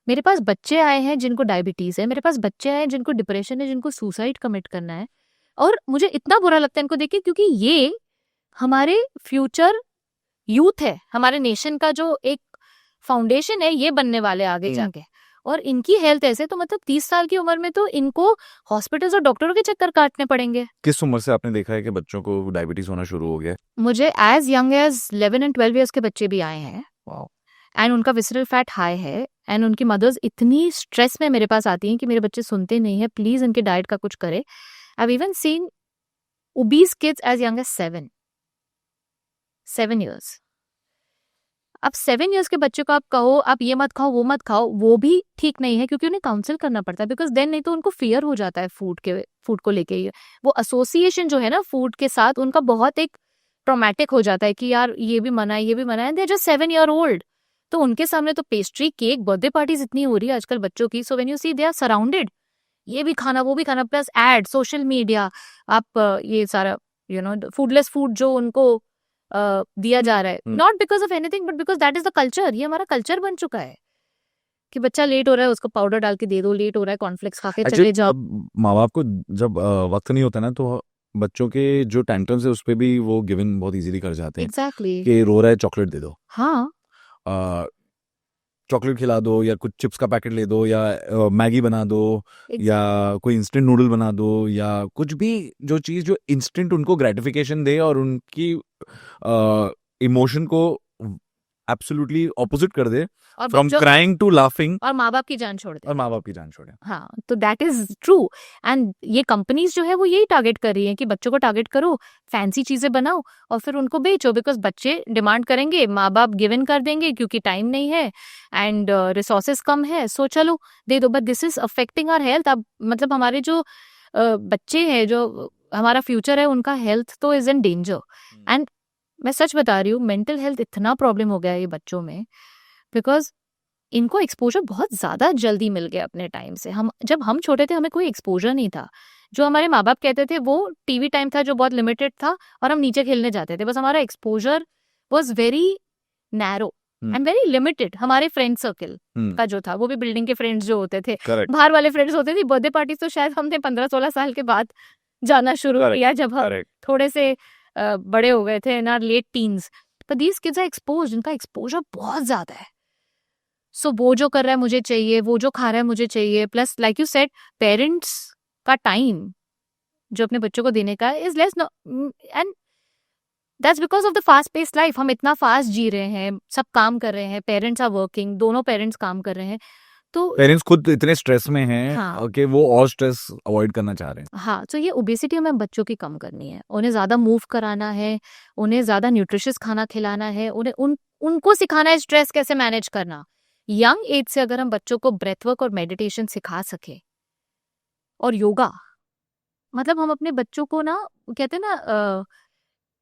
मेरे पास बच्चे आए हैं जिनको डायबिटीज है, मेरे पास बच्चे आए हैं जिनको डिप्रेशन है, जिनको सुसाइड कमिट करना है। और मुझे इतना बुरा लगता है इनको देख के, क्योंकि ये हमारे फ्यूचर यूथ है, हमारे नेशन का जो एक फाउंडेशन है, ये बनने वाले आगे जाके। और इनकी हेल्थ ऐसे, तो मतलब 30 साल की उम्र में तो इनको हॉस्पिटल्स और डॉक्टरों के चक्कर काटने पड़ेंगे। किस उम्र से आपने देखा है कि बच्चों को डायबिटीज होना शुरू हो गया? मुझे as young age 11 and 12 years के बच्चे भी आए हैं, एंड उनका विसरल फैट हाई है, एंड उनकी मदर्स इतनी स्ट्रेस में मेरे पास आती हैं कि मेरे बच्चे सुनते नहीं है, प्लीज इनके डाइट का कुछ करे। I have even seen obese kids as young age 7 years. अब 7 ईयर्स के बच्चे को आप कहो आप ये मत खाओ, वो मत खाओ, वो भी ठीक नहीं है क्योंकि उन्हें काउंसिल करना पड़ता है, बिकॉज देन नहीं तो उनको फियर हो जाता है फूड को लेके। वो एसोसिएशन जो है ना फूड के साथ, उनका बहुत एक ट्रॉमेटिक हो जाता है कि यार ये भी मना है, ये भी मना है, they are just 7 year old. तो उनके सामने तो पेस्ट्री, केक, बर्थडे पार्टीज इतनी हो रही है आजकल बच्चों की। So when you see they are surrounded, ये भी खाना, वो भी खाना, प्लस एड, सोशल मीडिया, आप ये सारा फूडलेस फूड जो उनको दिया जा रहा है, not because of anything but because that is the culture. ये हमारा कल्चर बन चुका है कि बच्चा लेट हो रहा है उसको पाउडर डाल के दे दो, लेट हो रहा है कॉर्नफ्लेक्स खा के चले जाओ। माँ बाप को जब वक्त नहीं होता ना, तो बच्चों के जो टैंट्रम्स है उस पे भी वो गिवन बहुत इजीली कर जाते हैं। एग्जैक्टली कि रो रहा है, चॉकलेट दे दो, हाँ, चॉकलेट खिला दो, या कुछ चिप्स का पैकेट ले दो, या मैगी बना दो, या कोई इंस्टेंट नूडल बना दो, या कुछ भी जो चीज जो इंस्टेंट उनको ग्रेटिफिकेशन दे और उनकी इमोशन को एब्सोल्युटली ऑपोजिट कर दे, फ्रॉम क्राइंग टू लाफिंग, और माँ बाप की जान छोड़ दे। हाँ, तो दैट इज ट्रू। एंड ये कंपनीज जो है वो यही टारगेट कर रही है कि बच्चों को टारगेट करो, फैंसी चीजें बनाओ और फिर उनको बेचो, बिकॉज बच्चे डिमांड करेंगे, माँ बाप गिवन कर देंगे क्योंकि टाइम नहीं है एंड रिसोर्सेज कम है, सो चलो दे दो। But this is affecting our health. अब मतलब हमारे जो बच्चे हैं, जो हमारा फ्यूचर है, उनका हेल्थ तो इज इन डेंजर। एंड मैं सच बता रही हूँ, मेंटल हेल्थ इतना प्रॉब्लम हो गया है ये बच्चों में, बिकॉज इनको एक्सपोजर बहुत ज्यादा जल्दी मिल गया अपने टाइम से। जब हम छोटे थे हमें कोई एक्सपोजर नहीं था। जो हमारे माँ बाप कहते थे वो टीवी टाइम था जो बहुत लिमिटेड था, और हम नीचे खेलने जाते थे, बस हमारा exposure was very narrow and very limited. हमारे फ्रेंड सर्कल का जो था वो भी बिल्डिंग के फ्रेंड्स जो होते थे, बाहर वाले फ्रेंड्स होते थे। बर्थडे पार्टी तो शायद हमने 15-16 साल के बाद जाना शुरू किया, जब हम थोड़े से बड़े हो गए थे, ना लेट टीन्स। पर दीज किड्स आर एक्सपोज्ड, इनका एक्सपोजर बहुत ज्यादा है। सो वो जो कर रहा है मुझे चाहिए, वो जो खा रहा है मुझे चाहिए, plus like you said parents का टाइम जो अपने बच्चों को देने का is less, and that's because of the fast paced life. हम इतना फास्ट जी रहे हैं, सब काम कर रहे हैं, पेरेंट्स आर वर्किंग, दोनों पेरेंट्स काम कर रहे हैं, तो पेरेंट्स खुद इतने स्ट्रेस में हैं कि वो और स्ट्रेस अवॉइड करना चाह रहे हैं। हाँ, तो ये ओबेसिटी हमें बच्चों की कम करनी है, उन्हें ज्यादा मूव कराना है, उन्हें ज्यादा न्यूट्रिशियस खाना खिलाना है, उन्हें उनको सिखाना है स्ट्रेस कैसे मैनेज करना। यंग एज से अगर हम बच्चों को ब्रेथ वर्क और मेडिटेशन सिखा सके और योगा, मतलब हम अपने बच्चों को ना, कहते हैं ना,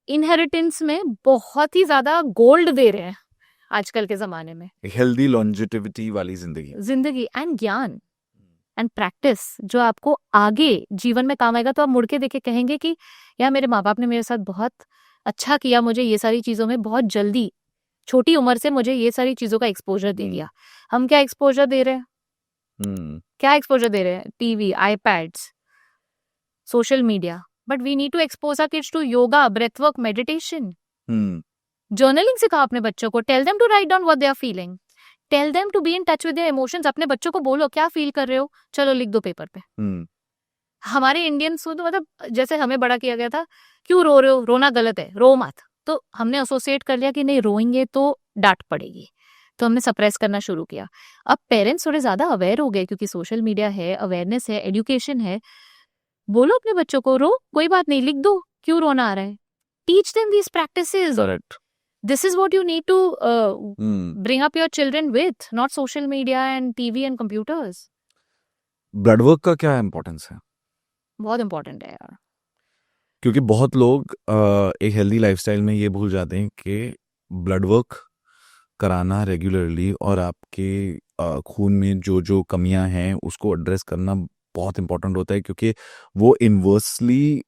इनहेरिटेंस में बहुत ही ज्यादा गोल्ड दे रहे हैं आजकल के जमाने में। हेल्दी लॉन्जेटिविटी वाली जिंदगी एंड ज्ञान एंड प्रैक्टिस जो आपको आगे जीवन में काम आएगा। तो आप मुड़ के देखे कहेंगे कि यार मेरे माँ बाप ने मेरे साथ बहुत अच्छा किया, मुझे ये सारी चीजों में बहुत जल्दी छोटी उम्र से मुझे ये सारी चीजों का एक्सपोजर दे दिया। हम क्या एक्सपोजर दे रहे हैं? क्या एक्सपोजर दे रहे हैं? TV, iPads, social media. But we need to expose our kids to yoga, breath work, meditation. Journaling सिखाओ अपने बच्चों को, tell them to write down what they are feeling, tell them to be in touch with their emotions. अपने बच्चों को बोलो क्या feel कर रहे हो, चलो लिख दो पेपर पे। हमारे इंडियंस तो मतलब जैसे हमें बड़ा किया गया था, क्यों रो रहे हो, रोना गलत है, रो मत। तो हमने एसोसिएट कर लिया कि नहीं रोएंगे तो डांट पड़ेगी, तो हमने सप्रेस करना शुरू किया। अब पेरेंट्स थोड़े ज्यादा अवेयर हो गए क्योंकि सोशल मीडिया है, अवेयरनेस है, एजुकेशन है। बोलो अपने बच्चों को, रो कोई बात नहीं, लिख दो, क्यों रोना आ रहा है। Teach them these practices. Correct. This is what you need to bring up your children with, not social media and TV and computers. Blood work का क्या इम्पोर्टेंस है? बहुत इंपॉर्टेंट है यार। क्योंकि बहुत लोग एक हेल्दी लाइफस्टाइल में ये भूल जाते हैं कि ब्लड वर्क कराना रेगुलरली और आपके खून में जो जो कमियां हैं उसको एड्रेस करना बहुत इंपॉर्टेंट होता है, क्योंकि वो इन्वर्सली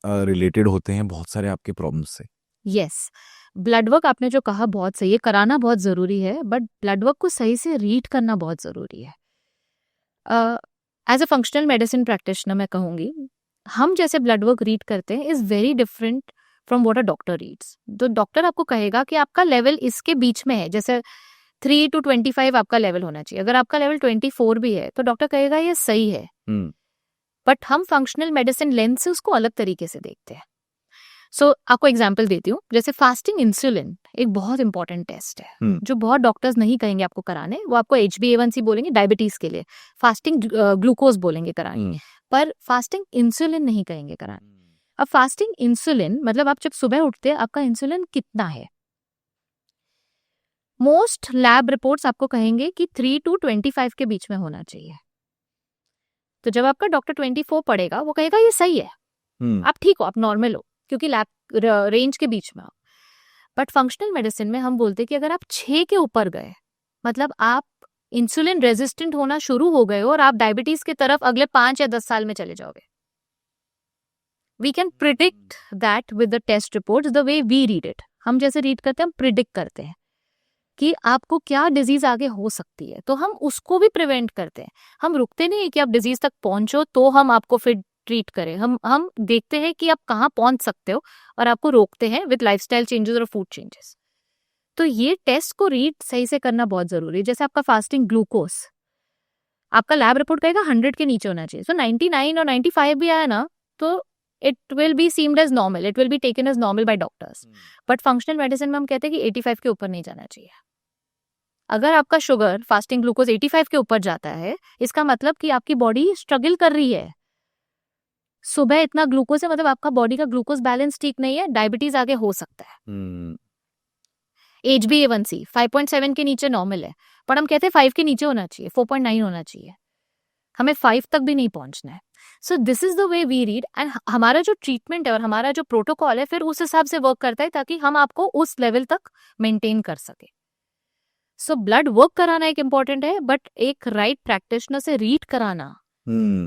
रिलेटेड होते हैं बहुत सारे आपके प्रॉब्लम्स से। यस, ब्लड वर्क आपने जो कहा बहुत सही है, कराना बहुत जरूरी है, बट ब्लड वर्क को सही से रीड करना बहुत जरूरी है। As a functional medicine practitioner मैं कहूंगी, हम जैसे ब्लड वर्क रीड करते हैं is very different from what a doctor reads. तो डॉक्टर आपको कहेगा कि आपका लेवल इसके बीच में है, जैसे 3 to 25 आपका लेवल होना चाहिए। अगर आपका लेवल 24 भी है तो डॉक्टर कहेगा ये सही है। बट हम फंक्शनल मेडिसिन लेंस से उसको अलग तरीके से देखते हैं। सो आपको एग्जाम्पल देती हूँ, जैसे फास्टिंग इंसुलिन एक बहुत इंपॉर्टेंट टेस्ट है जो बहुत डॉक्टर्स नहीं कहेंगे आपको कराने, वो आपको HbA1c बोलेंगे डायबिटीज के लिए, फास्टिंग ग्लूकोज बोलेंगे कराने, पर फास्टिंग इंसुलिन नहीं कहेंगे कराने। अब फास्टिंग इंसुलिन मतलब आप जब सुबह उठते हैं आपका इंसुलिन कितना है, मोस्ट लैब रिपोर्ट्स आपको कहेंगे कि 3 to 25 के बीच में होना चाहिए। तो जब आपका डॉक्टर 24 पढ़ेगा वो कहेगा ये सही है, आप ठीक हो, आप नॉर्मल हो, क्योंकि लैब रेंज के बीच में हो। बट फंक्शनल मेडिसिन में हम बोलते हैं कि अगर आप 6 के ऊपर गए मतलब आप इंसुलिन रेजिस्टेंट होना शुरू हो गए हो और आप डायबिटीज की तरफ अगले 5 या 10 साल में चले जाओगे। We can predict that with the test report the way we read it. हम जैसे रीड करते हैं हम प्रिडिक्ट करते हैं कि आपको क्या डिजीज आगे हो सकती है, तो हम उसको भी प्रिवेंट करते हैं। हम रुकते नहीं है कि आप डिजीज तक पहुंचो तो हम आपको फिर ट्रीट करें, हम देखते हैं कि आप कहाँ पहुंच सकते हो और आपको रोकते हैं विद लाइफस्टाइल चेंजेस और फूड चेंजेस। तो ये टेस्ट को रीड सही से करना बहुत जरूरी है। जैसे आपका फास्टिंग ग्लूकोज, आपका लैब रिपोर्ट कहेगा 100 के नीचे होना चाहिए, सो 99 और 95 भी आया ना तो it will be seemed as normal, it will be taken as normal by doctors. But functional medicine में हम कहते हैं कि 85 के ऊपर नहीं जाना चाहिए। अगर आपका शुगर फास्टिंग ग्लूकोज 85 के ऊपर जाता है इसका मतलब कि आपकी बॉडी स्ट्रगल कर रही है। सुबह इतना ग्लूकोज है मतलब आपका बॉडी का ग्लूकोज बैलेंस ठीक नहीं है, डायबिटीज आगे हो सकता है। HbA1c 5.7 के नीचे नॉर्मल है, पर हम कहते हैं 5 के नीचे होना चाहिए, 4.9 होना चाहिए, हमें 5 तक भी नहीं पहुंचना है। So this is the way we read and हमारा जो ट्रीटमेंट है और हमारा जो प्रोटोकॉल है फिर उस हिसाब से वर्क करता है ताकि हम आपको उस लेवल तक मेंटेन कर सके। सो ब्लड वर्क कराना एक इम्पॉर्टेंट है, बट एक राइट प्रैक्टिशनर से रीड कराना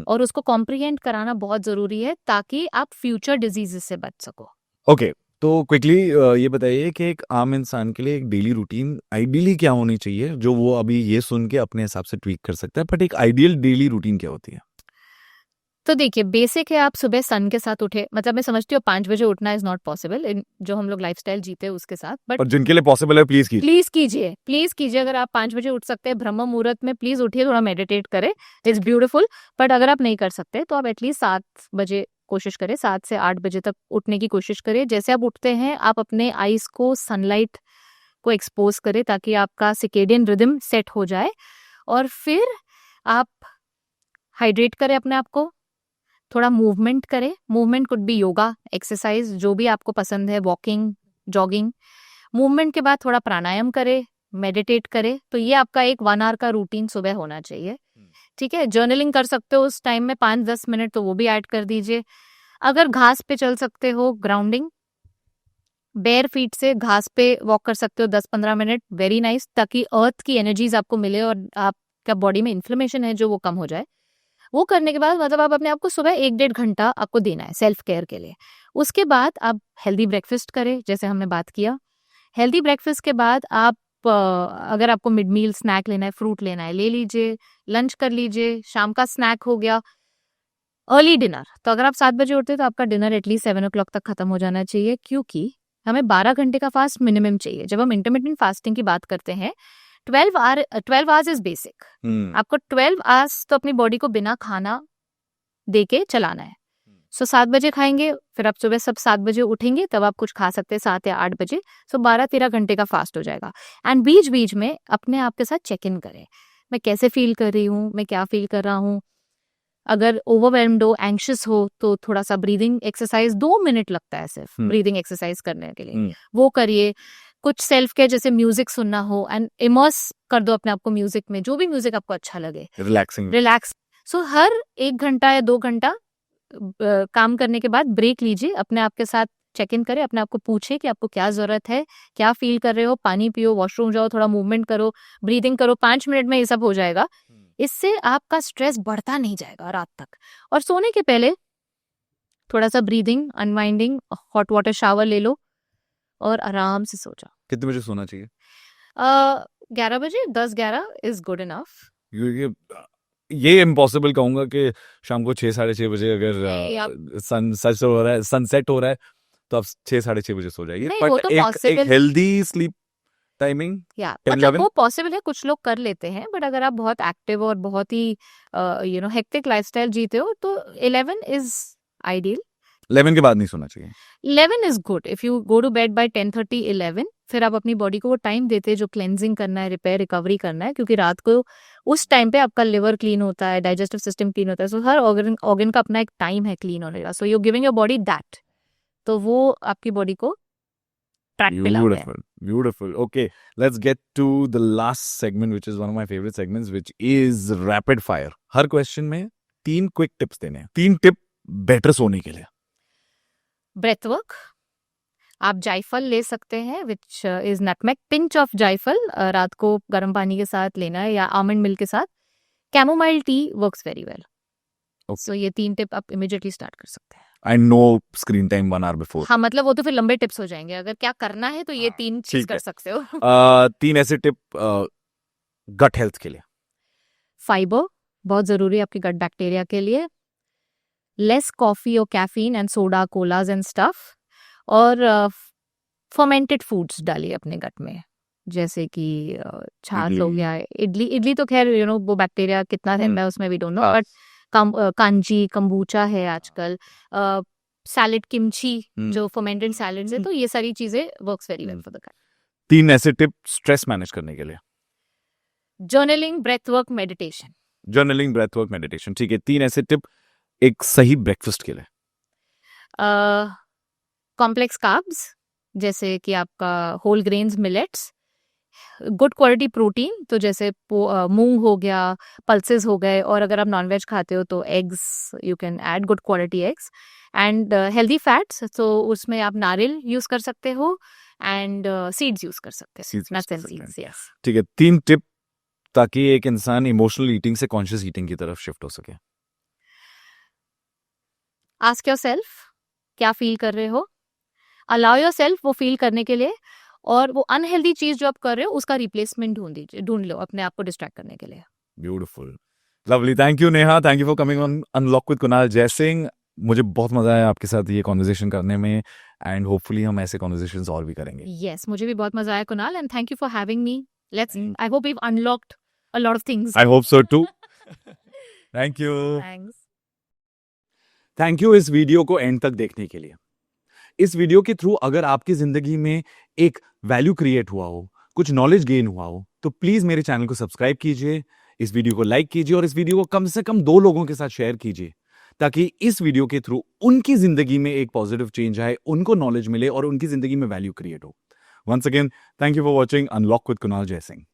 और उसको कॉम्प्रिहेंड कराना बहुत जरूरी है ताकि आप फ्यूचर डिजीजेस से बच सको। ओके, तो क्विकली ये बताइए कि एक आम इंसान के लिए एक डेली रूटीन आइडियली क्या होनी चाहिए जो वो अभी ये सुन के अपने हिसाब से ट्वीक कर सकता है, बट एक आइडियल डेली रूटीन क्या होती है? तो देखिए बेसिक है, आप सुबह सन के साथ उठे, मतलब मैं समझती हूँ 5 बजे उठना इज नॉट पॉसिबल जो हम लोग लाइफस्टाइल जीते हैं उसके साथ, बट और जिनके लिए पॉसिबल है प्लीज कीजिए। प्लीज कीजिए। अगर आप 5 बजे उठ सकते हैं ब्रह्म मुहूर्त में प्लीज उठिए, थोड़ा मेडिटेट करें, इट्स ब्यूटीफुल। बट अगर आप नहीं कर सकते तो आप एटलीस्ट 7 बजे कोशिश करें, 7 से 8 बजे तक उठने की कोशिश करें। जैसे आप उठते हैं आप अपने आईज को सनलाइट को एक्सपोज करें ताकि आपका सिकेडियन रिदम सेट हो जाए, और फिर आप हाइड्रेट करें अपने आप को, थोड़ा मूवमेंट करें। Movement could be yoga, exercise, जो भी आपको पसंद है, वॉकिंग, जॉगिंग। मूवमेंट के बाद थोड़ा प्राणायाम करें, मेडिटेट करें। तो ये आपका एक 1 आवर का रूटीन सुबह होना चाहिए, ठीक है। जर्नलिंग कर सकते हो उस टाइम में 5-10 मिनट, तो वो भी ऐड कर दीजिए। अगर घास पे चल सकते हो, ग्राउंडिंग, बेयर फीट से घास पे वॉक कर सकते हो 10-15 मिनट, वेरी नाइस, ताकि अर्थ की एनर्जीज आपको मिले और आपका बॉडी में इन्फ्लेमेशन है जो वो कम हो जाए। वो करने के बाद मतलब आप अपने आप को सुबह 1-1.5 घंटा आपको देना है सेल्फ केयर के लिए। उसके बाद आप हेल्दी ब्रेकफास्ट करें जैसे हमने बात किया। हेल्दी ब्रेकफास्ट के बाद आप अगर आपको मिड मील स्नैक लेना है, फ्रूट लेना है, ले लीजिए, लंच कर लीजिए, शाम का स्नैक हो गया। अर्ली डिनर, तो अगर आप 7 बजे उठते हैं तो आपका डिनर एटलीस्ट 7 o'clock तक खत्म हो जाना चाहिए, क्योंकि हमें 12 घंटे का फास्ट मिनिमम चाहिए। जब हम इंटरमिटेंट फास्टिंग की बात करते हैं 12 आवर्स इज बेसिक। आपको 12 आवर्स तो अपनी बॉडी को बिना खाना दे के चलाना है। सो 7 बजे खाएंगे, फिर आप सुबह सब 7 बजे उठेंगे, तब आप कुछ खा सकते हैं 7 या 8 बजे। सो 12-13 घंटे का फास्ट हो जाएगा। एंड बीच बीच में अपने आप के साथ चेक इन करें, मैं कैसे फील कर रही हूँ, मैं क्या फील कर रहा हूँ। अगर ओवरवेल्म्ड हो, एंग्शियस हो, तो थोड़ा सा ब्रीदिंग एक्सरसाइज 2 मिनट लगता है सिर्फ ब्रीदिंग एक्सरसाइज करने के लिए, वो करिए। कुछ सेल्फ केयर जैसे म्यूजिक सुनना हो एंड इमर्स कर दो अपने आप को म्यूजिक में, जो भी म्यूजिक आपको अच्छा लगे, रिलैक्स। सो हर 1 घंटा या 2 घंटा काम करने के बाद ब्रेक लीजिए, अपने आप के साथ चेक इन करें, अपने आप को पूछे कि आपको क्या जरूरत है, क्या फील कर रहे हो, पानी पियो, वॉशरूम जाओ, थोड़ा मूवमेंट करो, ब्रीदिंग करो। 5 मिनट में ये सब हो जाएगा। इससे आपका स्ट्रेस बढ़ता नहीं जाएगा रात तक। और सोने के पहले थोड़ा सा breathing, unwinding, hot water shower ले लो और आराम से सो जाओ। कितने बजे सोना चाहिए? 11 बजे, 10-11 इज गुड इनफ। ये इम्पॉसिबल कहूंगा कि शाम को 6-6:30 बजे नहीं, अगर सनसेट हो रहा है तो आप 6-6:30 बजे सो जाइए। नहीं, वो तो एक possible- हेल्दी स्लीप टाइमिंग या 10, मतलब 11? वो पॉसिबल है, कुछ लोग कर लेते हैं, बट अगर आप बहुत एक्टिव और बहुत ही हेक्टिक लाइफस्टाइल जीते हो तो 11 इज आइडियल। 11 के बाद नहीं सोना चाहिए। 11 is good if you go to bed by 10:30 11। फिर आप अपनी बॉडी को वो टाइम देते हैं जो क्लेंजिंग करना है, रिपेयर रिकवरी करना है, क्योंकि रात को उस टाइम पे आपका लिवर क्लीन होता है, डाइजेस्टिव सिस्टम क्लीन होता है। सो हर ऑर्गन का अपना एक टाइम है क्लीन होने का। So you giving your body that, तो वो आपकी बॉडी को ट्रैक पे लाता है। Beautiful. Okay, let's get to the last segment, which is one of my favorite segments, which is rapid fire. Her question में 3 क्विक टिप्स देने हैं। 3 टिप बेटर सोने के लिए। ब्रेथ वर्क, आप जायफल ले सकते हैं, which is nutmeg, pinch of जायफल रात को गर्म पानी के साथ लेना है या आमंड मिल्क के साथ। Chamomile tea works very well. So ये 3 टिप आप इमीडिएटली स्टार्ट कर सकते हैं। And no screen time 1 hour before. हाँ, मतलब वो तो फिर लंबे टिप्स हो जाएंगे। अगर क्या करना है तो ये 3 चीज ठीक कर है। सकते हो। 3 ऐसे टिप गट हेल्थ के लिए। फाइबर बहुत जरूरी है आपकी गट बैक्टीरिया के लिए। लेस कॉफी और caffeine and soda collage and stuff. और फर्मेंटेड फूड्स डालिए अपने गट में, जैसे कि छाछ हो इडली। गया, इडली तो खैर वो बैक्टीरिया कितना रहता है उसमें भी डोंट नो, हाँ। बट कांजी, कंबूचा है आजकल, सैलेड, किमची, जो फर्मेंटेड सैलेड्स है, तो ये सारी चीजें works very well for the gut. 3 ऐसे टिप स्ट्रेस मैनेज करने के लिए। Journaling, breath work, meditation. Journaling, breath work, meditation. ठीक है, 3 ऐसे टिप एक सही ब्रेकफास्ट के लिए। कॉम्प्लेक्स कार्ब्स, जैसे कि आपका whole grains, millets. Good quality protein, तो जैसे मूंग हो गया, पल्सेस हो गए, और अगर आप नॉनवेज खाते हो तो eggs, you can add good quality eggs. And healthy fats, तो उसमें आप नारियल यूज कर सकते हो एंड सीड्स यूज कर सकते हैं, Seeds नट्स use एंड कर सकते सीड्स। यस। ठीक है, 3 टिप ताकि एक इंसान इमोशनल ईटिंग से कॉन्शियस ईटिंग की तरफ शिफ्ट हो सके। आस्क योरसेल्फ, क्या फील कर रहे हो, अलाउ योरसेल्फ वो फील करने के लिए, और वो अनहेल्दी चीज जो आप कर रहे हो उसका रिप्लेसमेंट ढूंढ लो अपने आप को डिस्ट्रैक्ट करने के लिए। Beautiful, lovely. Thank you Neha, thank you for coming on Unlock with Kunal Jaisingh. मुझे बहुत मजा आया आपके साथ ये कॉन्वर्सेशन करने में, एंड होपफुली हम ऐसे कॉन्वर्सेशंस और भी करेंगे। यस, मुझे भी बहुत मजा आया Kunal, and thank you for having me. Let's, I hope we have unlocked a lot of things. I hope so too. Thank you. Thanks. Thank you इस वीडियो को एंड तक देखने के लिए। इस वीडियो के थ्रू अगर आपकी जिंदगी में एक वैल्यू क्रिएट हुआ हो, कुछ नॉलेज गेन हुआ हो, तो प्लीज मेरे चैनल को सब्सक्राइब कीजिए, इस वीडियो को लाइक कीजिए, और इस वीडियो को कम से कम 2 लोगों के साथ शेयर कीजिए, ताकि इस वीडियो के थ्रू उनकी जिंदगी में एक पॉजिटिव चेंज आए, उनको नॉलेज मिले और उनकी जिंदगी में वैल्यू क्रिएट हो। Once again, thank you for watching Unlock with Kunal Jaisingh.